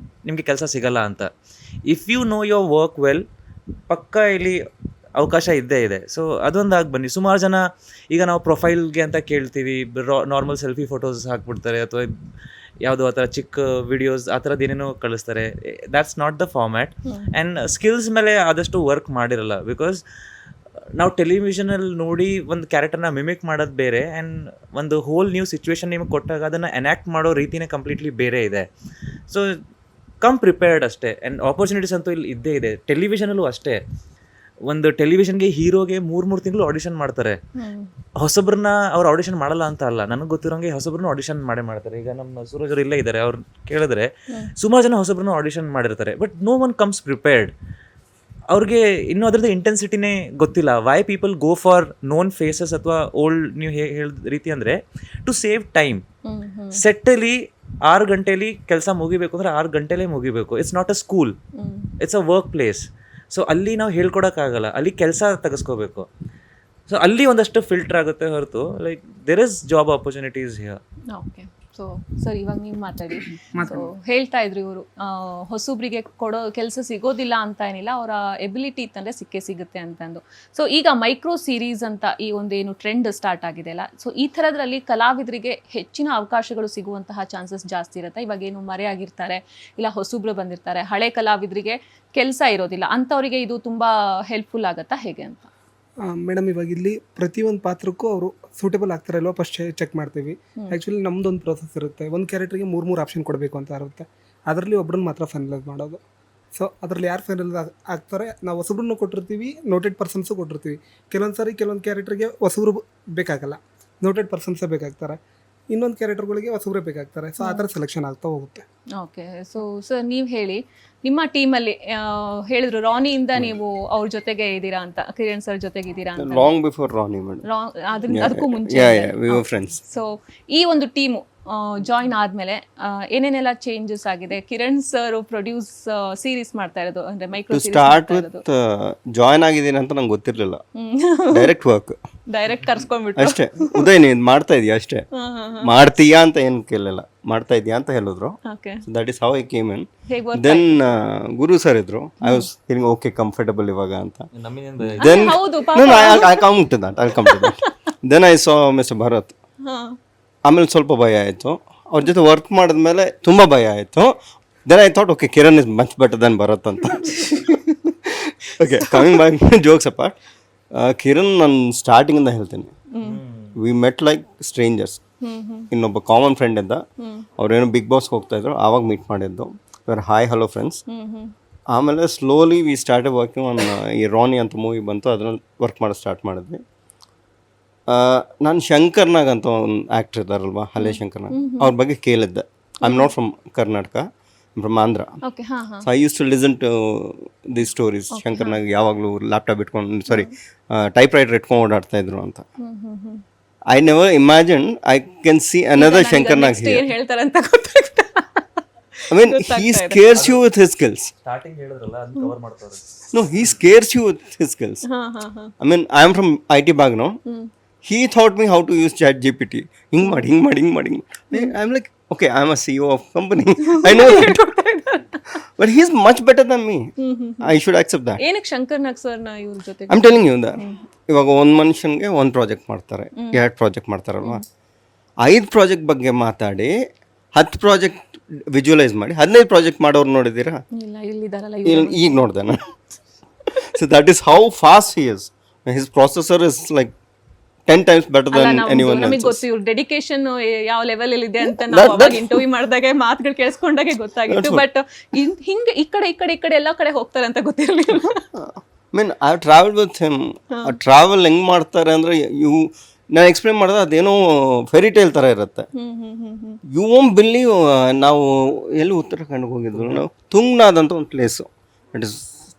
ನಿಮಗೆ ಕೆಲಸ ಸಿಗಲ್ಲ ಅಂತ. If you know your work well, ಪಕ್ಕ ಇಲ್ಲಿ ಅವಕಾಶ ಇದ್ದೇ ಇದೆ. ಸೊ ಅದೊಂದಾಗಿ ಬನ್ನಿ. ಸುಮಾರು ಜನ ಈಗ ನಾವು ಪ್ರೊಫೈಲ್ಗೆ ಅಂತ ಕೇಳ್ತೀವಿ, ನಾರ್ಮಲ್ ಸೆಲ್ಫಿ ಫೋಟೋಸ್ ಹಾಕ್ಬಿಡ್ತಾರೆ ಅಥವಾ ಯಾವುದೋ ಆ ಥರ ಚಿಕ್ಕ ವಿಡಿಯೋಸ್ ಆ ಥರದ್ದು ಏನೇನೋ ಕಳಿಸ್ತಾರೆ. That's not the format. And skills ಮೇಲೆ ಆದಷ್ಟು ವರ್ಕ್ ಮಾಡಿರಲ್ಲ. ಬಿಕಾಸ್ ನಾವು ಟೆಲಿವಿಷನಲ್ಲಿ ನೋಡಿ ಒಂದು ಕ್ಯಾರೆಕ್ಟರ್ನ ಮಿಮಿಕ್ ಮಾಡೋದು ಬೇರೆ, ಆ್ಯಂಡ್ ಒಂದು ಹೋಲ್ ನ್ಯೂ ಸಿಚುವೇಶನ್ ನಿಮಗೆ ಕೊಟ್ಟಾಗ ಅದನ್ನು ಎನ್ಯಾಕ್ಟ್ ಮಾಡೋ ರೀತಿನೇ ಕಂಪ್ಲೀಟ್ಲಿ ಬೇರೆ ಇದೆ. ಸೊ ಕಮ್ ಪ್ರಿಪೇರ್ಡ್ ಅಷ್ಟೇ. ಆ್ಯಂಡ್ ಆಪರ್ಚುನಿಟೀಸ್ ಅಂತೂ ಇಲ್ಲಿ ಇದ್ದೇ ಇದೆ. ಟೆಲಿವಿಷನಲ್ಲೂ ಅಷ್ಟೇ. ಒಂದು ಟೆಲಿವಿಷನ್ಗೆ ಹೀರೋಗೆ 3 ತಿಂಗಳು ಆಡಿಷನ್ ಮಾಡ್ತಾರೆ. ಹೊಸಬ್ರನ್ನ ಅವ್ರು ಆಡಿಷನ್ ಮಾಡಲ್ಲ ಅಂತ ಅಲ್ಲ, ನನಗೆ ಗೊತ್ತಿರೋಂಗೆ ಹೊಸಬ್ರನ್ನ ಆಡಿಷನ್ ಮಾಡ್ತಾರೆ. ಈಗ ನಮ್ಮ ಸೂರಜ್ ಅವರು ಇಲ್ಲೇ ಇದ್ದಾರೆ, ಅವ್ರು ಕೇಳಿದ್ರೆ ಸುಮಾರು ಜನ ಹೊಸಬ್ರನ್ನ ಆಡಿಷನ್ ಮಾಡಿರ್ತಾರೆ. But no one comes prepared. ಅವ್ರಿಗೆ ಇನ್ನೂ ಅದರದ್ದು ಇಂಟೆನ್ಸಿಟಿನೇ ಗೊತ್ತಿಲ್ಲ. Why people go for known faces ಅಥವಾ ಓಲ್ಡ್, ನೀವು ಹೇಳಿದ ರೀತಿ ಅಂದರೆ ಟು ಸೇವ್ ಟೈಮ್. ಸೆಟ್ಟಲ್ಲಿ 6 ಗಂಟೆಲಿ ಕೆಲಸ ಮುಗಿಬೇಕು ಅಂದರೆ 6 ಗಂಟೆಲೇ ಮುಗಿಬೇಕು. It's not a school, it's a work place. So ಅಲ್ಲಿ ನಾವು ಹೇಳ್ಕೊಡೋಕ್ಕಾಗಲ್ಲ, ಅಲ್ಲಿ ಕೆಲಸ ತೆಗೆಸ್ಕೋಬೇಕು. ಸೊ ಅಲ್ಲಿ ಒಂದಷ್ಟು ಫಿಲ್ಟರ್ ಆಗುತ್ತೆ ಹೊರತು like there is job opportunities here. Okay. So sir ಇವಾಗ ನೀವು ಮಾತಾಡಿ. ಸೊ ಹೇಳ್ತಾ ಇದ್ರು ಇವರು ಹೊಸಬ್ರಿಗೆ ಕೊಡೋ ಕೆಲಸ ಸಿಗೋದಿಲ್ಲ ಅಂತ ಏನಿಲ್ಲ, ಅವರ ಎಬಿಲಿಟಿ ಇತ್ತಂದರೆ ಸಿಗುತ್ತೆ ಅಂತಂದು. ಸೊ ಈಗ ಮೈಕ್ರೋ ಸೀರೀಸ್ ಅಂತ ಈ ಒಂದೇನು ಟ್ರೆಂಡ್ ಸ್ಟಾರ್ಟ್ ಆಗಿದೆ ಅಲ್ಲ, ಸೊ ಈ ಥರದ್ರಲ್ಲಿ ಕಲಾವಿದರಿಗೆ ಹೆಚ್ಚಿನ ಅವಕಾಶಗಳು ಸಿಗುವಂತಹ ಚಾನ್ಸಸ್ ಜಾಸ್ತಿ ಇರುತ್ತೆ. ಇವಾಗೇನು ಮರೆಯಾಗಿರ್ತಾರೆ, ಇಲ್ಲ ಹೊಸಬ್ರು ಬಂದಿರ್ತಾರೆ, ಹಳೆ ಕಲಾವಿದರಿಗೆ ಕೆಲಸ ಇರೋದಿಲ್ಲ, ಅಂಥವರಿಗೆ ಇದು ತುಂಬ ಹೆಲ್ಪ್ಫುಲ್ ಆಗುತ್ತಾ ಹೇಗೆ ಅಂತ? ಮೇಡಮ್, ಇವಾಗ ಇಲ್ಲಿ ಪ್ರತಿಯೊಂದು ಪಾತ್ರಕ್ಕೂ ಅವರು ಸೂಟೇಬಲ್ ಆಗ್ತಾರೆ ಇಲ್ವೋ ಫಸ್ಟ್ ಚೆಕ್ ಮಾಡ್ತೀವಿ. ಆ್ಯಕ್ಚುಲಿ ನಮ್ಮದೊಂದು ಪ್ರೊಸೆಸ್ ಇರುತ್ತೆ. ಒಂದು ಕ್ಯಾರೆಕ್ಟರ್ಗೆ 3 ಆಪ್ಷನ್ ಕೊಡಬೇಕು ಅಂತ ಇರುತ್ತೆ. ಅದರಲ್ಲಿ ಒಬ್ಬರನ್ನ ಮಾತ್ರ ಫೈನಲೈಸ್ ಮಾಡೋದು. ಸೊ ಅದರಲ್ಲಿ ಯಾರು ಫೈನಲ್ ಆಗ್ತಾರೆ, ನಾವು ಹೊಸಬ್ರನ್ನ ಕೊಟ್ಟಿರ್ತೀವಿ, ನೋಟೆಡ್ ಪರ್ಸನ್ಸು ಕೊಟ್ಟಿರ್ತೀವಿ. ಕೆಲವೊಂದು ಸಾರಿ ಕೆಲವೊಂದು ಕ್ಯಾರೆಕ್ಟರ್ಗೆ ಹೊಸಬ್ರು ಬೇಕಾಗಲ್ಲ, ನೋಟೆಡ್ ಪರ್ಸನ್ಸೇ ಬೇಕಾಗ್ತಾರೆ. ಇನ್ನೊಂದು ಕ್ಯಾರೆಕ್ಟರ್ಗಳಿಗೆ ಹೊಸಬ್ರೇ ಬೇಕಾಗ್ತಾರೆ. ಸೊ ಆ ಥರ ಸೆಲೆಕ್ಷನ್ ಆಗ್ತಾ ಹೋಗುತ್ತೆ. ಓಕೆ. ಸೊ ಸರ್ ನೀವು ಹೇಳಿ, ನಿಮ್ಮ ಟೀಮಲ್ಲಿ ಹೇಳಿದ್ರು ರಾನಿಯಿಂದ ನೀವು ಅವ್ರ ಜೊತೆಗೆ ಇದ್ದೀರಾ ಅಂತ, ಕಿರಣ್ ಸರ್ ಜೊತೆಗೆ ಇದ್ದೀರಾ ಅಂತ. ಲಾಂಗ್ ಬಿಫೋರ್ ರಾನಿ ಮೇಡಮ್, ಅದಕ್ಕೂ ಮುಂಚೆ. We were friends. ಸೊ ಈ ಒಂದು ಟೀಮು ಜಾಯಿನ್ ಆದಮೇಲೆ ಏನೇನೆಲ್ಲ ಚೇಂಜಸ್ ಆಗಿದೆ? ಕಿರಣ್ ಸರ್ ಪ್ರೊಡ್ಯೂಸ್ ಸೀರೀಸ್ ಮಾಡ್ತಾ ಇರೋದು ಅಂದರೆ micro series start with join ಆಗಿದ್ದೀನಿ ಅಂತ ನಂಗೆ ಗೊತ್ತಿರಲಿಲ್ಲ. ಡೈರೆಕ್ಟ್ ವರ್ಕ್, ಡೈರೆಕ್ಟ್ ಕರ್ಸ್ಕೊಂಡ್ಬಿಟ್ಟು ಅಷ್ಟೇ. ಉದಯ್ ನೀನು ಮಾಡ್ತಾ ಇದೀಯ ಅಷ್ಟೇ, ಮಾಡ್ತೀಯಾ ಅಂತ ಏನು ಕೇಳಲಿಲ್ಲ, ಮಾಡ್ತಾ ಇದೆಯಾ ಅಂತ ಹೇಳಿದ್ರು. Okay, so that is how I came in. ಹೇಗೆ ವರ್ಕ್ ದೆನ್ ಗುರು ಸರ್ ಇದ್ರು. I was feeling okay comfortable ಇವಾಗ ಅಂತ. ನಮ್ಮಿಂದ ದೆನ್ ಹೌದು I come to that. Then I saw mister Bharat. ಆಮೇಲೆ ಸ್ವಲ್ಪ ಭಯ ಆಯಿತು. ಅವ್ರ ಜೊತೆ ವರ್ಕ್ ಮಾಡಿದ್ಮೇಲೆ ತುಂಬ ಭಯ ಆಯಿತು. Then I thought okay Kiran is much better then Bharat ಅಂತ. Okay, coming back jokes apart, Kiran ನಾನು ಸ್ಟಾರ್ಟಿಂಗಿಂದ ಹೇಳ್ತೀನಿ, ವಿ ಮೆಟ್ ಲೈಕ್ ಸ್ಟ್ರೇಂಜರ್ಸ್. ಇನ್ನೊಬ್ಬ ಕಾಮನ್ ಫ್ರೆಂಡ್ ಇದ್ದ, ಅವ್ರೇನೋ ಬಿಗ್ ಬಾಸ್ಗೆ ಹೋಗ್ತಾ ಇದ್ರು, ಆವಾಗ ಮೀಟ್ ಮಾಡಿದ್ದು. Were hi hello friends. ಆಮೇಲೆ slowly we start working on ಈ ರಾನಿ ಅಂತ ಮೂವಿ ಬಂತು, ಅದರಲ್ಲಿ ವರ್ಕ್ ಮಾಡೋದು ಸ್ಟಾರ್ಟ್ ಮಾಡಿದ್ವಿ. ನಾನು ಶಂಕರ್ನಾಗ್ ಅಂತ ಒಂದು ಆ್ಯಕ್ಟ್ರ್ ಇದ್ದಾರಲ್ವ, ಹಲೆ ಶಂಕರ್ನಾಗ್, ಅವ್ರ ಬಗ್ಗೆ ಕೇಳಿದ್ದೆ. I am not from Karnataka, from Andhra. Okay, ಹಾ ಹಾ, so I use to listen to the stories. Shankarnag ಯಾವಾಗಲೂ ಲ್ಯಾಪ್ಟಾಪ್ ಇಟ್ಕೊಂಡು, ಸಾರಿ ಟೈಪ್ ರೈಟರ್ ಇಟ್ಕೊಂಡು ಓಡಾಡ್ತಾ ಇದ್ರು ಅಂತ. I never imagine I can see another Shankar Nag here. ಏನ್ ಹೇಳ್ತಾರೆ ಅಂತ ಗೊತ್ತಾಗ್ತಾ. I mean, he scares you with his skills. Starting ಹೇಳಿದ್ರಲ್ಲ ಅದನ್ನ ಕವರ್ ಮಾಡ್ತಾರೆ. No, he scares you with his skills. ಹಾ ಹಾ ಹಾ, I mean, I am from IT background. He taught me how to use ChatGPT. Hing ಮಾಡಿ. I'm like, okay, I'm a CEO of company. I know that. But he's much better than me. I should accept that. ಏನಕ್ಕೆ ಶಂಕರ್ ನಾಗ್ ಸರ್ನ ಇವ್ರ ಜೊತೆ? I'm telling you that. ಇವಾಗ ಒಂದು ಮನುಷ್ಯನಿಗೆ ಒಂದು ಪ್ರಾಜೆಕ್ಟ್ ಮಾಡ್ತಾರೆ, 2 ಪ್ರಾಜೆಕ್ಟ್ ಮಾಡ್ತಾರಲ್ವ. 5 ಪ್ರಾಜೆಕ್ಟ್ ಬಗ್ಗೆ ಮಾತಾಡಿ 10 ಪ್ರಾಜೆಕ್ಟ್ ವಿಜುವಲೈಸ್ ಮಾಡಿ 15 ಪ್ರಾಜೆಕ್ಟ್ ಮಾಡೋರು ನೋಡಿದ್ದೀರಾ? ಇಲ್ಲ, ಇಲ್ಲಿದಾರಲ್ಲ ಈಗ ನೋಡಿದೆ ನಾನು. So that is how fast he is. His processor is like 10 times better than anyone ನಮಗೆ else. ಗೊತ್ತು ಇವ್ರ ಡೆಡಿಕೇಶನ್ ಯಾವ ಲೆವೆಲ್ ಅಲ್ಲಿ ಇದೆ ಅಂತ ನಾವು ಅವಾಗ ಇಂಟರ್ವ್ಯೂ ಮಾಡಿದಾಗ ಮಾತುಗಳು ಕೇಳಿಸ್ಕೊಂಡಾಗೆ ಗೊತ್ತಾಗಿತ್ತು. ಬಟ್ ಹಿಂಗೆ ಈ ಕಡೆ ಎಲ್ಲ ಕಡೆ ಹೋಗ್ತಾರೆ ಅಂತ ಗೊತ್ತಿರಲಿಲ್ಲ. I mean I have travelled with him. Travel ಹೆಂಗೆ ಮಾಡ್ತಾರೆ ಅಂದರೆ, ನಾನು ಎಕ್ಸ್ಪ್ಲೇನ್ ಮಾಡಿದ್ರೆ ಅದೇನೋ ಫೆರಿ ಟೇಲ್ ಥರ ಇರುತ್ತೆ. You won't believe. ನಾವು ಎಲ್ಲಿ ಉತ್ತರಾಖಂಡ್ಗೆ ಹೋಗಿದ್ವಿ ನಾವು, ತುಂಗ್ನಾಥ್ ಅಂತ ಒಂದು place, it is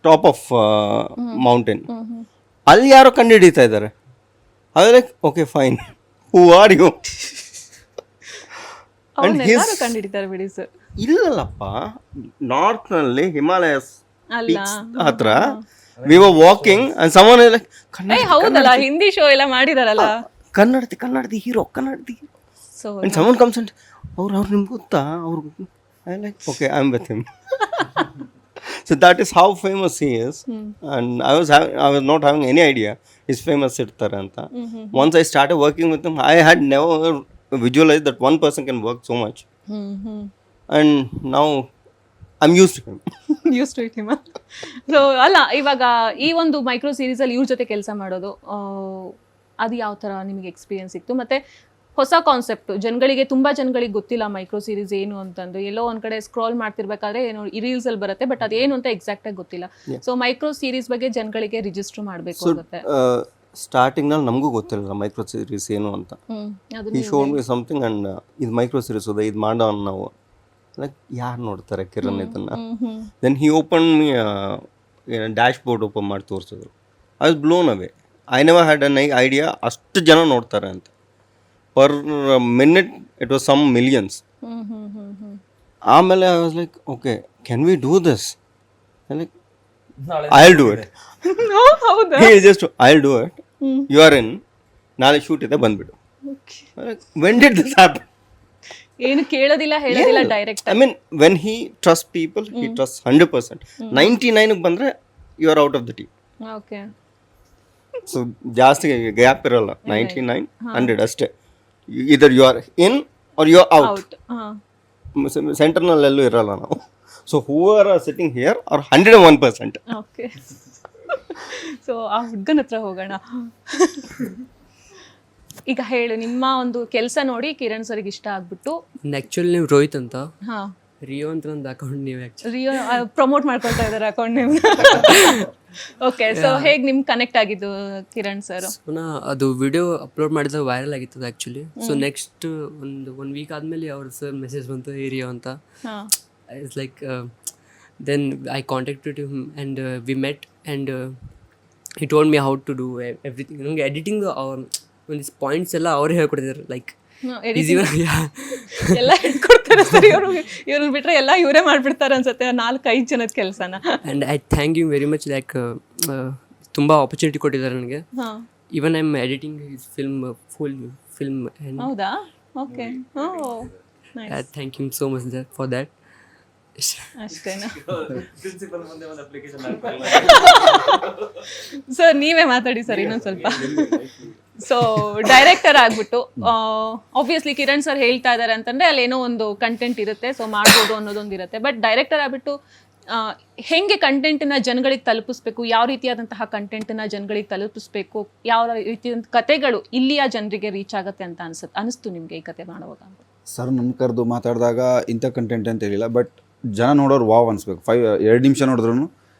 top of mountain. ಅಲ್ಲಿ ಯಾರೋ ಕಂಡು ಹಿಡಿತಾ ಇದ್ದಾರೆ. ಅದು like okay fine, who are you? ಕಂಡಿಡಿತಾರೆ ಬಿಡಿ ಸರ್. ಇಲ್ಲಲ್ಲಪ್ಪ, ನಾರ್ತ್ನಲ್ಲಿ ಹಿಮಾಲಯಸ್ ಅಲ್ಲ ಹತ್ರ we were walking and someone like, ಹೌದಲ್ಲ, ಹಿಂದಿ ಶೋ ಎಲ್ಲ ಮಾಡಿದಾರಲ್ಲ, ಕನ್ನಡದಿ hero. So and someone comes and ಅವ್ರು ನಿಮ್ಗೆ ಗೊತ್ತಾ? ಅವ್ರು I like okay, I am with him. So that is how famous he is. And I was not having any idea he's famous irtare anta. Once I started working with him, I had never visualized that one person can work so much. And now I'm used to him. Used to it him. So ಅಲ್ಲ, ಇವಾಗ ಈ ಒಂದು ಮೈಕ್ರೋ ಸೀರೀಸ್ ಅಲ್ಲಿ ಇವ್ರ ಜೊತೆ ಕೆಲಸ ಮಾಡೋದು, ಅದು ಯಾವ ಥರ ನಿಮಗೆ ಎಕ್ಸ್ಪೀರಿಯನ್ಸ್ ಇತ್ತು? ಮತ್ತೆ ಹೊಸ ಕಾನ್ಸೆಪ್ಟ್, ತುಂಬಾ ಜನಗಳಿಗೆ ಗೊತ್ತಿಲ್ಲ ಮೈಕ್ರೋ ಸೀರೀಸ್ ಏನು ಅಂತಂದು. ಎಲ್ಲೋ ಒಂದ್ ಕಡೆ ಸ್ಕ್ರಾಲ್ ಮಾಡ್ತಿರ್ಬೇಕಾದ್ರೆ ಏನೋ ಈ ರೀಲ್ಸ್ ಅಲ್ಲಿ ಬರುತ್ತೆ, ಬಟ್ ಅದೇನು ಅಂತ ಎಕ್ಸಾಕ್ಟ್ ಆಗಿ ಗೊತ್ತಿಲ್ಲ. ಸೊ ಮೈಕ್ರೋ ಸೀರೀಸ್ ಬಗ್ಗೆ ಜನಗಳಿಗೆ ರಿಜಿಸ್ಟರ್ ಮಾಡಬೇಕು ಆಗುತ್ತೆ. ಸ್ಟಾರ್ಟಿಂಗ್ ನಲ್ಲಿ ನಮಗೂ ಗೊತ್ತಿರಲಿಲ್ಲ ಮೈಕ್ರೋ ಸೀರೀಸ್ ಏನು ಅಂತ. ಈ ಶೋಡ್ ಮಿ ಸಮಥಿಂಗ್ ಅಂಡ್ ಇದು ಮೈಕ್ರೋ ಸೀರೀಸ್ ಇದೆ, ಇದು ಮಾಡೋಣ ನಾವು. ಲೈಕ್ ಯಾರು ನೋಡ್ತಾರೆ ಕಿರಣ್ ಇದನ್ನ? Then he open me dashboard open ಮಾಡಿ ತೋರಿಸಿದ್ರು. I was blown away. I never had an idea ಅಷ್ಟು ಜನ ನೋಡ್ತಾರೆ ಅಂತ. Per minute it was some millions. ಆಮೇಲೆ I was like okay, can we do this? Like I will do it. Just I will do it. You are ಇನ್, ನಾಳೆ ಶೂಟ್ ಇದೆ, ಬಂದ್ಬಿಡು. When did this happen? ಏನು ಕೇಳೋದಿಲ್ಲ, ಹೇಳೋದಿಲ್ಲ, direct. I mean when he trust people, he trust 100%. 99 ಬಂದ್ರೆ you are out of the team. Okay. So ಜಾಸ್ತಿ ಗ್ಯಾಪ್ ಇರಲ್ಲ. 99, 100 ಅಷ್ಟೇ. Either you are in or you are out. ಸೆಂಟರ್ನಲ್ಲೆಲ್ಲೂ ಇರಲ್ಲ ನಾವು. So who are sitting here are 101%. Okay. So ಆ ಹುಡ್ಗನ ಹತ್ರ ಹೋಗೋಣ. ಈಗ ಹೇಳು, ನಿಮ್ಮ ಒಂದು ಕೆಲಸ ನೋಡಿ ಕಿರಣ್ ಸರ್ಗೆ ಇಷ್ಟ ಆಗ್ಬಿಟ್ಟು. ಆ್ಯಕ್ಚುಲಿ ನೀವು ರೋಹಿತ್ ಅಂತ, ಹಾ, ರಿಯೋ ಅಂತ ಒಂದು ಅಕೌಂಟ್ ನೀವು ರಿಯೋ ಪ್ರಮೋಟ್ ಮಾಡ್ಕೊಳ್ತಾ ಇದ್ದಾರೆ ಅಕೌಂಟ್ ನೇಮ್. ಓಕೆ. ಸೊ ಹೇಗೆ ನಿಮ್ಗೆ ಕನೆಕ್ಟ್ ಆಗಿದ್ದು ಕಿರಣ್ ಸರ್? ಅದು ವಿಡಿಯೋ ಅಪ್ಲೋಡ್ ಮಾಡಿದಾಗ ವೈರಲ್ ಆಗಿತ್ತು actually. So next one week ಆದಮೇಲೆ ಅವ್ರ ಸರ್ ಮೆಸೇಜ್ ಬಂತು, ಈ ರಿಯೋ ಅಂತ. It's like then I contacted him and we met and he told me how to do everything. ನನಗೆ ಎಡಿಟಿಂಗ್ ಒಂದು ಪಾಯಿಂಟ್ಸ್ ಎಲ್ಲ ಅವರೇ ಹೇಳ್ಕೊಡ್ತಿದ್ದಾರೆ. ಲೈಕ್ ಎಲ್ಲ ಹೇಳ್ಕೊಡ್ತಾರೆ ಸರ್ ಇವರು. ಇವ್ರನ್ನ ಬಿಟ್ರೆ ಎಲ್ಲ ಇವರೇ ಮಾಡ್ಬಿಡ್ತಾರೆ ಅನ್ಸುತ್ತೆ 4-5 ಜನದ ಕೆಲಸನ. And I thank you very much. Like ತುಂಬ ಆಪರ್ಚುನಿಟಿ ಕೊಟ್ಟಿದ್ದಾರೆ ನನಗೆ. Even I am editing his full film. ಹೌದಾ? Okay. Thank you so much for that. ಅಷ್ಟೇನಾ? ಸರ್ ನೀವೇ ಮಾತಾಡಿ ಸರ್ ಇನ್ನೊಂದು ಸ್ವಲ್ಪ. ಸೊ ಡೈರೆಕ್ಟರ್ ಆಗ್ಬಿಟ್ಟು ಆಬ್ವಿಯಸ್ಲಿ ಕಿರಣ್ ಸರ್ ಹೇಳ್ತಾ ಇದ್ದಾರೆ ಅಂತಂದ್ರೆ ಅಲ್ಲಿ ಏನೋ ಒಂದು ಕಂಟೆಂಟ್ ಇರುತ್ತೆ, ಸೊ ಮಾಡ್ಬೋದು ಅನ್ನೋದೊಂದು ಇರುತ್ತೆ. ಬಟ್ ಡೈರೆಕ್ಟರ್ ಆಗ್ಬಿಟ್ಟು ಹೆಂಗೆ ಕಂಟೆಂಟನ್ನ ಜನಗಳಿಗೆ ತಲುಪಿಸ್ಬೇಕು, ಯಾವ ರೀತಿಯಾದಂತಹ ಕಂಟೆಂಟನ್ನ ಜನಗಳಿಗೆ ತಲುಪಿಸ್ಬೇಕು, ಯಾವ ರೀತಿಯಾದ ಕತೆಗಳು ಇಲ್ಲಿಯ ಜನರಿಗೆ ರೀಚ್ ಆಗುತ್ತೆ ಅಂತ ಅನಿಸ್ತು ನಿಮಗೆ ಈ ಕತೆ ಮಾಡುವಾಗ? ಸರ್ ನನ್ನ ಕರೆದು ಮಾತಾಡಿದಾಗ ಇಂಥ ಕಂಟೆಂಟ್ ಅಂತ ಹೇಳಿಲ್ಲ, ಬಟ್ ಜನ ನೋಡೋರು ವಾವ್ ಅನಿಸ್ಬೇಕು. 2 ನಿಮಿಷ ನೋಡಿದ್ರು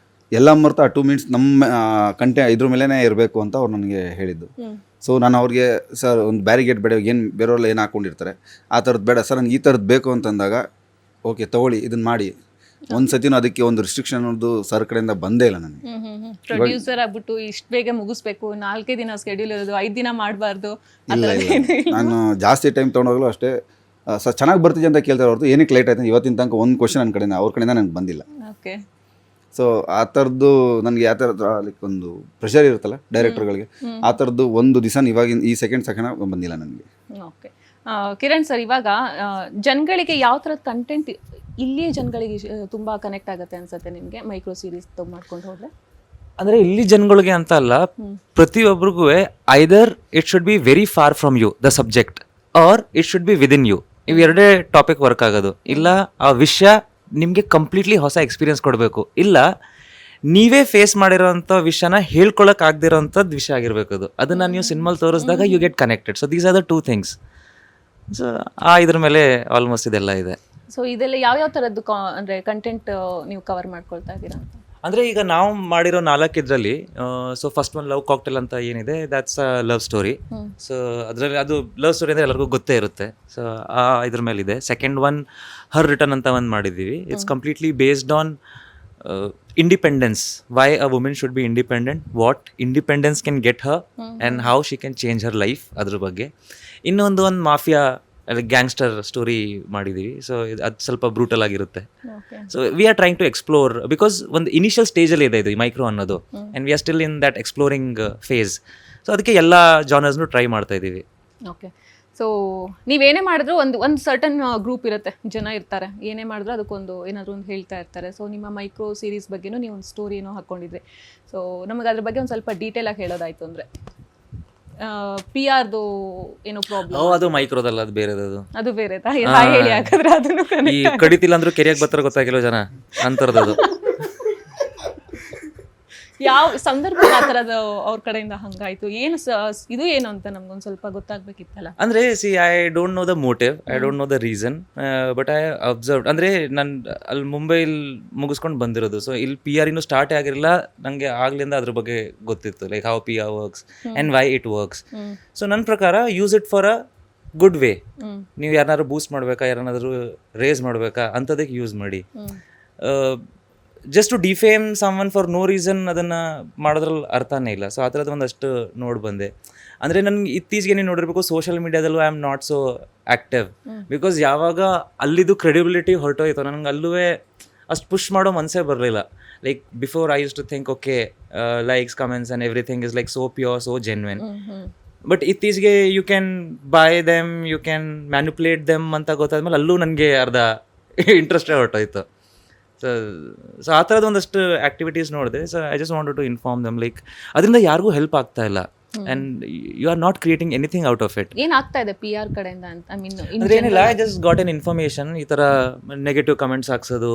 ಎಲ್ಲ ಮರ್ತು ಆ 2 ಮಿನಿಟ್ಸ್ ನಮ್ಮ ಇದ್ರ ಮೇಲೇ ಇರಬೇಕು ಅಂತ ಅವ್ರು ನನಗೆ ಹೇಳಿದ್ದು. ಸೊ ನಾನು ಅವ್ರಿಗೆ ಸರ್ ಒಂದು ಬ್ಯಾರಿಗೇಡ್ ಬೇಡ, ಏನು ಬೇರೆಯವ್ರೆಲ್ಲ ಏನು ಹಾಕ್ಕೊಂಡಿರ್ತಾರೆ ಆ ಥರದ್ದು ಬೇಡ ಸರ್, ನನಗೆ ಈ ಥರದ್ದು ಬೇಕು ಅಂತಂದಾಗ ಓಕೆ ತೊಗೊಳ್ಳಿ ಇದನ್ನು ಮಾಡಿ. ಒಂದು ಸತಿನೂ ಅದಕ್ಕೆ ಒಂದು ರಿಸ್ಟ್ರಿಕ್ಷನ್ ಅನ್ನೋದು ಸರ್ ಕಡೆಯಿಂದ ಬಂದೇ ಇಲ್ಲ ನನಗೆ. ಪ್ರೊಡ್ಯೂಸರ್ ಆಗ್ಬಿಟ್ಟು ಇಷ್ಟು ಬೇಗ ಮುಗಿಸ್ಬೇಕು, 4 ದಿನ ಸ್ಕೆಡ್ಯೂಲ್ ಇರೋದು, 5 ದಿನ ಮಾಡಬಾರ್ದು. ಇಲ್ಲ ನಾನು ಜಾಸ್ತಿ ಟೈಮ್ ತೊಗೊಂಡೋಗಲು ಅಷ್ಟೇ ಸರ್ ಚೆನ್ನಾಗಿ ಬರ್ತಿದೆ ಅಂತ ಕೇಳ್ತಾರೆ ಹೊರತು ಏನಕ್ಕೆ ಲೇಟ್ ಆಯ್ತು ಇವತ್ತಿನ ತನಕ ಒಂದು ಕ್ವಶನ್ ನನ್ನ ಕಡೆಯಿಂದ ಅವ್ರ ಕಡೆಯಿಂದ ನನಗೆ ಬಂದಿಲ್ಲ. ಓಕೆ. ಸೊ ಆ ಥರದ್ದು ನನಗೆ ಯಾವ ಥರ ಲೈಕ್ ಒಂದು ಪ್ರೆಷರ್ ಇರುತ್ತಲ್ಲ ಡೈರೆಕ್ಟರ್ಗಳಿಗೆ, ಆ ಥರದ್ದು ಒಂದು ದಿವಸ ಇವಾಗಿನ ಈ ಸೆಕೆಂಡ್ ಬಂದಿಲ್ಲ ನನಗೆ. ಓಕೆ. ಕಿರಣ್ ಸರ್, ಇವಾಗ ಜನಗಳಿಗೆ ಯಾವ ಥರದ ಕಂಟೆಂಟ್ ಇಲ್ಲಿಯ ಜನಗಳಿಗೆ ತುಂಬ ಕನೆಕ್ಟ್ ಆಗುತ್ತೆ ಅನ್ಸುತ್ತೆ ನಿಮಗೆ ಮೈಕ್ರೋ ಸೀರೀಸ್ ಮಾಡ್ಕೊಂಡು ಹೋದ್ರೆ? ಅಂದರೆ ಇಲ್ಲಿ ಜನಗಳಿಗೆ ಅಂತ ಅಲ್ಲ, ಪ್ರತಿಯೊಬ್ಬರಿಗೂ either it should be very far from you the subject or it should be within you. ಇವೆರಡೇ ಟಾಪಿಕ್ ವರ್ಕ್ ಆಗೋದು. ಇಲ್ಲ ಆ ವಿಷಯ ನಿಮಗೆ ಕಂಪ್ಲೀಟ್ಲಿ ಹೊಸ ಎಕ್ಸ್ಪೀರಿಯನ್ಸ್ ಕೊಡಬೇಕು, ಇಲ್ಲ ನೀವೇ ಫೇಸ್ ಮಾಡಿರೋಂಥ ವಿಷಯನ ಹೇಳ್ಕೊಳಕ್ ಆಗದಿರೋಂಥದ್ದು ವಿಷಯ ಆಗಿರ್ಬೇಕು ಅದು. ಅದನ್ನು ನೀವು ಸಿನಿಮಾಲ್ ತೋರಿಸಿದಾಗ you get connected. So these are the 2 things. So ಇದ್ರ ಮೇಲೆ ಆಲ್ಮೋಸ್ಟ್ ಇದೆಲ್ಲ ಇದೆ. ಸೊ ಇದೆಲ್ಲ ಯಾವ್ಯಾವ ಥರದ್ದು ಅಂದರೆ ಕಂಟೆಂಟ್ ನೀವು ಕವರ್ ಮಾಡ್ಕೊಳ್ತಾ ಇದ್ದೀರಾ ಅಂತ? ಅಂದರೆ ಈಗ ನಾವು ಮಾಡಿರೋ 4 ಇದರಲ್ಲಿ so first one love cocktail ಅಂತ ಏನಿದೆ, that's a love story. So ಅದರಲ್ಲಿ ಅದು ಲವ್ ಸ್ಟೋರಿ ಅಂದರೆ ಎಲ್ಲರಿಗೂ ಗೊತ್ತೇ ಇರುತ್ತೆ. ಸೊ ಇದ್ರ ಮೇಲಿದೆ. ಸೆಕೆಂಡ್ ಒನ್ ಹರ್ ರಿಟರ್ನ್ ಅಂತ ಒಂದು ಮಾಡಿದ್ದೀವಿ. It's completely based on independence, why a women should be independent, what independence can get her and how she can change her life, ಅದ್ರ ಬಗ್ಗೆ. ಇನ್ನೊಂದು ಮಾಫಿಯಾ ಗ್ಯಾಂಗ್ಸ್ಟರ್ ಸ್ಟೋರಿ ಮಾಡಿದ್ದೀವಿ. ಸೊ ಅದು ಸ್ವಲ್ಪ ಬ್ರೂಟಲ್ ಆಗಿರುತ್ತೆ. So we are trying to explore, because ಒಂದು ಇನಿಷಿಯಲ್ ಸ್ಟೇಜಲ್ಲಿ ಇದೆ ಇದು ಮೈಕ್ರೋ ಅನ್ನೋದು, and we are still in that exploring phase. So ಅದಕ್ಕೆ ಎಲ್ಲ ಜಾನರ್ಸ್ನು ಟ್ರೈ ಮಾಡ್ತಾ ಇದ್ದೀವಿ. ಓಕೆ. ಸೊ ನೀವೇನೇ ಮಾಡಿದ್ರು ಒಂದು ಸರ್ಟನ್ ಗ್ರೂಪ್ ಇರುತ್ತೆ, ಜನ ಇರ್ತಾರೆ, ಏನೇ ಮಾಡಿದ್ರು ಅದಕ್ಕೊಂದು ಏನಾದರೂ ಒಂದು ಹೇಳ್ತಾ ಇರ್ತಾರೆ. ಸೊ ನಿಮ್ಮ ಮೈಕ್ರೋ ಸೀರೀಸ್ ಬಗ್ಗೆನೂ ನೀವು ಒಂದು ಸ್ಟೋರಿ ಏನೋ ಹಾಕ್ಕೊಂಡಿದ್ರಿ. ಸೊ ನಮಗೆ ಅದ್ರ ಬಗ್ಗೆ ಒಂದು ಸ್ವಲ್ಪ ಡೀಟೇಲಾಗಿ ಹೇಳೋದಾಯ್ತು ಅಂದರೆ, PR ಏನೋ ಪ್ರಾಬ್ಲಮ್, ಅದು ಮೈಕ್ರೋದಲ್ಲ, ಅದು ಬೇರೆದು. ಅದು ಬೇರೆ ಹೇಳಿ ಯಾಕಂದ್ರೆ ಅದನ್ನು ಈ ಕಡಿತಿಲ್ಲ ಅಂದ್ರೂ ಕೆರೆಯಾಗಿ ಬರ್ತಾರೆ ಗೊತ್ತಾಗಿಲ್ಲ ಜನ ಅಂತರದ್ದು. ಯಾವ ಸಂದರ್ಭ ಆ ಥರದ ಅವ್ರ ಕಡೆಯಿಂದ ಹಂಗಾಯ್ತು, ಏನು ಇದು ಏನು ಅಂತ ನಮ್ಗೊಂದು ಸ್ವಲ್ಪ ಗೊತ್ತಾಗ್ಬೇಕಿತ್ತಲ್ಲ. ಅಂದರೆ I don't know the motive, I don't know the reason, but I observed. ಅಂದರೆ ನಾನು ಅಲ್ಲಿ ಮುಂಬೈಲಿ ಮುಗಿಸ್ಕೊಂಡು ಬಂದಿರೋದು. ಸೊ ಇಲ್ಲಿ PR ಇನ್ನೂ ಸ್ಟಾರ್ಟೇ ಆಗಿರಲಿಲ್ಲ ನನಗೆ. ಆಗ್ಲಿಂದ ಅದ್ರ ಬಗ್ಗೆ ಗೊತ್ತಿತ್ತು, like how PR works and why it works. So ನನ್ನ ಪ್ರಕಾರ use it for a good way. ನೀವು ಯಾರನ್ನಾದ್ರು ಬೂಸ್ಟ್ ಮಾಡಬೇಕಾ, ಯಾರನ್ನಾದ್ರೂ ರೇಸ್ ಮಾಡಬೇಕಾ, ಅಂಥದಕ್ಕೆ ಯೂಸ್ ಮಾಡಿ. Just to defame someone for no reason ಅದನ್ನು ಮಾಡೋದ್ರಲ್ಲಿ ಅರ್ಥನೇ ಇಲ್ಲ. ಸೊ ಆ ಥರದ್ದು ಒಂದಷ್ಟು ನೋಡಿ ಬಂದೆ. ಅಂದರೆ ನನಗೆ ಇತ್ತೀಚೆಗೆ ನೀವು ನೋಡಿರ್ಬೇಕು, ಸೋಷಿಯಲ್ ಮೀಡಿಯಾದಲ್ಲೂ I am not so active, because ಯಾವಾಗ ಅಲ್ಲಿದ್ದು ಕ್ರೆಡಿಬಿಲಿಟಿ ಹೊರಟೋಯ್ತು ನನಗೆ ಅಲ್ಲೂ ಅಷ್ಟು ಪುಷ್ ಮಾಡೋ ಮನಸ್ಸೇ ಬರಲಿಲ್ಲ. Like before I use to think okay likes comments and everything is like so pure, so genuine. But ಇತ್ತೀಚೆಗೆ you can buy them, you can manipulate them ಅಂತ ಗೊತ್ತಾದ್ಮೇಲೆ ಅಲ್ಲೂ ನನಗೆ ಅರ್ಧ ಇಂಟ್ರೆಸ್ಟೇ ಹೊರಟೋಯ್ತು. ಸೊ ಆ ಥರದ್ದು ಒಂದಷ್ಟು ಆ್ಯಕ್ಟಿವಿಟೀಸ್ ನೋಡಿದೆ. So I just wanted to inform them, like ಅದರಿಂದ ಯಾರಿಗೂ ಹೆಲ್ಪ್ ಆಗ್ತಾ ಇಲ್ಲ and you are not creating anything out of it. ಏನಾಗ್ತಾ ಇದೆ PR ಕಡೆಯಿಂದ ಅಂತ? ಐ ಮೀನ್ ಏನಿಲ್ಲ, I just got an information, ಈ ಥರ ನೆಗೆಟಿವ್ ಕಮೆಂಟ್ಸ್ ಹಾಕ್ಸೋದು,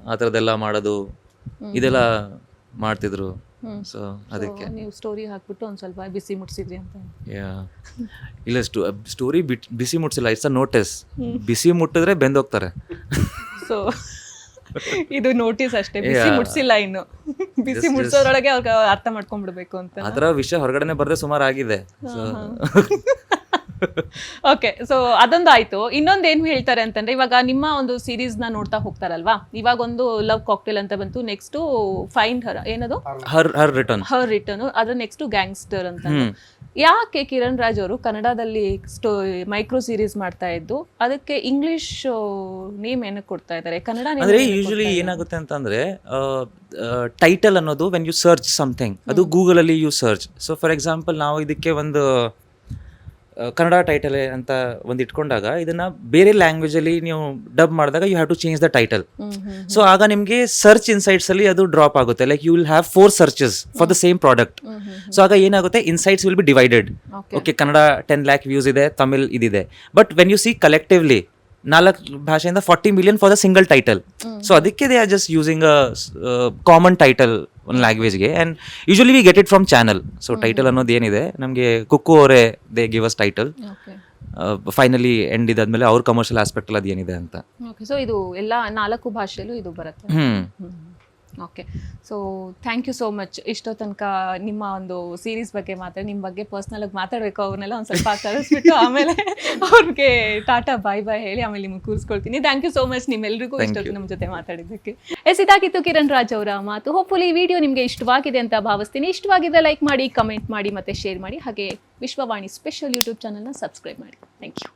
ಆ ಥರದ್ದೆಲ್ಲ ಮಾಡೋದು, ಇದೆಲ್ಲ ಮಾಡ್ತಿದ್ರು. ಸೊ ಅದಕ್ಕೆ ನೀವು ಸ್ಟೋರಿ ಹಾಕ್ಬಿಟ್ಟು ಒಂದು ಸ್ವಲ್ಪ ಬಿಸಿ ಮುಟ್ಸಿದ್ರಿ ಅಂತ? ಇಲ್ಲ, ಸ್ಟೋರಿ ಬಿಸಿ ಮುಟ್ಸಿಲ್ಲ, ಇಟ್ಸ್ ಅ ನೋಟಿಸ್. ಬಿಸಿ ಮುಟ್ಟಿದ್ರೆ ಬೆಂದೋಗ್ತಾರೆ. ಸೊ ಇದು ನೋಟಿಸ್ ಅಷ್ಟೇ, ಬಿಸಿ ಮುಟ್ಸಿಲ್ಲ ಇನ್ನು. ಬಿಸಿ ಮುಟ್ಸೋದ್ರೊಳಗೆ ಅವ್ರಿಗೆ ಅರ್ಥ ಮಾಡ್ಕೊಂಡ್ಬಿಡ್ಬೇಕು ಅಂತ. ಆ ಥರ ವಿಷಯ ಹೊರಗಡೆ ಬರದೆ ಸುಮಾರು ಆಗಿದೆ. ಓಕೆ. ಸೊ ಅದೊಂದು ಆಯ್ತು. ಇನ್ನೊಂದು ಏನು ಹೇಳ್ತಾರೆ ಅಂತಂದ್ರೆ, ಇವಾಗ ನಿಮ್ಮ ಒಂದು ಸೀರೀಸ್ನ ನೋಡ್ತಾ ಹೋಗ್ತಾರಲ್ವಾ, ಇವಾಗ ಒಂದು ಲವ್ ಕಾಕ್ಟೇಲ್ ಅಂತ ಬಂತು, ನೆಕ್ಸ್ಟ್ ಫೈಂಡ್ ಹರ್, ಏನದು ಹರ್ ರಿಟರ್ನ್, ಅದ್ರ ನೆಕ್ಸ್ಟ್ ಗ್ಯಾಂಗ್ಸ್ಟರ್ ಅಂತ. ಯಾಕೆ ಕಿರಣ್ ರಾಜ್ ಅವರು ಕನ್ನಡದಲ್ಲಿ ಮೈಕ್ರೋ ಸೀರೀಸ್ ಮಾಡ್ತಾ ಇದ್ದು ಅದಕ್ಕೆ ಇಂಗ್ಲಿಷ್ ನೇಮ್ ಏನಕ್ಕೆ ಕೊಡ್ತಾ ಇದ್ದಾರೆ? ಕನ್ನಡ ಅಂದ್ರೆ ಯೂಶಲಿ ಏನಾಗುತ್ತೆ ಅಂತಂದ್ರೆ, ಟೈಟಲ್ ಅನ್ನೋದು ವೆನ್ ಯು ಸರ್ಚ್ ಸಮಥಿಂಗ್, ಅದು ಗೂಗಲ್ ಅಲ್ಲಿ you search. So for example ನಾವು ಇದಕ್ಕೆ ಒಂದು ಕನ್ನಡ ಟೈಟಲ್ ಅಂತ ಒಂದು ಇಟ್ಕೊಂಡಾಗ ಇದನ್ನ ಬೇರೆ ಲ್ಯಾಂಗ್ವೇಜಲ್ಲಿ ನೀವು ಡಬ್ ಮಾಡಿದಾಗ you have to change the title. So ಆಗ ನಿಮಗೆ ಸರ್ಚ್ ಇನ್ಸೈಟ್ಸ್ ಅಲ್ಲಿ ಅದು ಡ್ರಾಪ್ ಆಗುತ್ತೆ. Like you will have 4 searches for the same product. So ಆಗ ಏನಾಗುತ್ತೆ, insights will be divided. Okay, Kannada 10 lakh views ಇದೆ, ತಮಿಳ್ ಇದಿದೆ. But when you see collectively 4 ಭಾಷೆಯಿಂದ 40 million for the single title. So ಅದಕ್ಕೆ they are just using a common title ಒಂದು ಲ್ಯಾಂಗ್ವೇಜ್ಗೆ. And usually we get it from channel. So title ಅನ್ನೋದು ಏನಿದೆ, ನಮಗೆ ಕುಕ್ಕು ಅವರೇ they give us title. Finally end ಇದಾದ್ಮೇಲೆ ಅವ್ರ ಕಮರ್ಷಿಯಲ್ ಆಸ್ಪೆಕ್ಟ್ ಅಲ್ಲಿ ಅದೇನಿದೆ ಅಂತ. ಓಕೆ, ಸೊ ಇದು ಎಲ್ಲ 4 ಭಾಷೆಯಲ್ಲೂ ಇದು ಬರುತ್ತೆ. Okay, so thank you so much. ಇಷ್ಟೋ ತನಕ ನಿಮ್ಮ ಒಂದು ಸೀರೀಸ್ ಬಗ್ಗೆ ಮಾತಾಡಿ, ನಿಮ್ಮ ಬಗ್ಗೆ ಪರ್ಸ್ನಲ್ ಆಗಿ ಮಾತಾಡಬೇಕು, ಅವ್ರನ್ನೆಲ್ಲ ಒಂದು ಸ್ವಲ್ಪ ಕಳಿಸ್ಬಿಟ್ಟು ಆಮೇಲೆ ಅವ್ರಿಗೆ ಟಾಟಾ ಬಾಯ್ ಬಾಯ್ ಹೇಳಿ ಆಮೇಲೆ ನಿಮ್ಗೆ ಕೂರಿಸ್ಕೊಳ್ತೀನಿ. ಥ್ಯಾಂಕ್ ಯು ಸೋ ಮಚ್ ನಿಮ್ಮೆಲ್ರಿಗೂ ಇಷ್ಟೊತ್ತು ನಮ್ಮ ಜೊತೆ ಮಾತಾಡಿದ್ದಕ್ಕೆ. ಇದಾಗಿತ್ತು ಕಿರಣ್ ರಾಜ್ ಅವರ ಮಾತು. ಹೋಪ್ಫುಲಿ ಈ ವಿಡಿಯೋ ನಿಮಗೆ ಇಷ್ಟವಾಗಿದೆ ಅಂತ ಭಾವಿಸ್ತೀನಿ. ಇಷ್ಟವಾಗಿದ್ದರೆ ಲೈಕ್ ಮಾಡಿ, ಕಮೆಂಟ್ ಮಾಡಿ, ಮತ್ತೆ ಶೇರ್ ಮಾಡಿ. ಹಾಗೆ ವಿಶ್ವವಾಣಿ ಸ್ಪೆಷಲ್ ಯೂಟ್ಯೂಬ್ ಚಾನಲ್ನ ಸಬ್ಸ್ಕ್ರೈಬ್ ಮಾಡಿ. Thank you.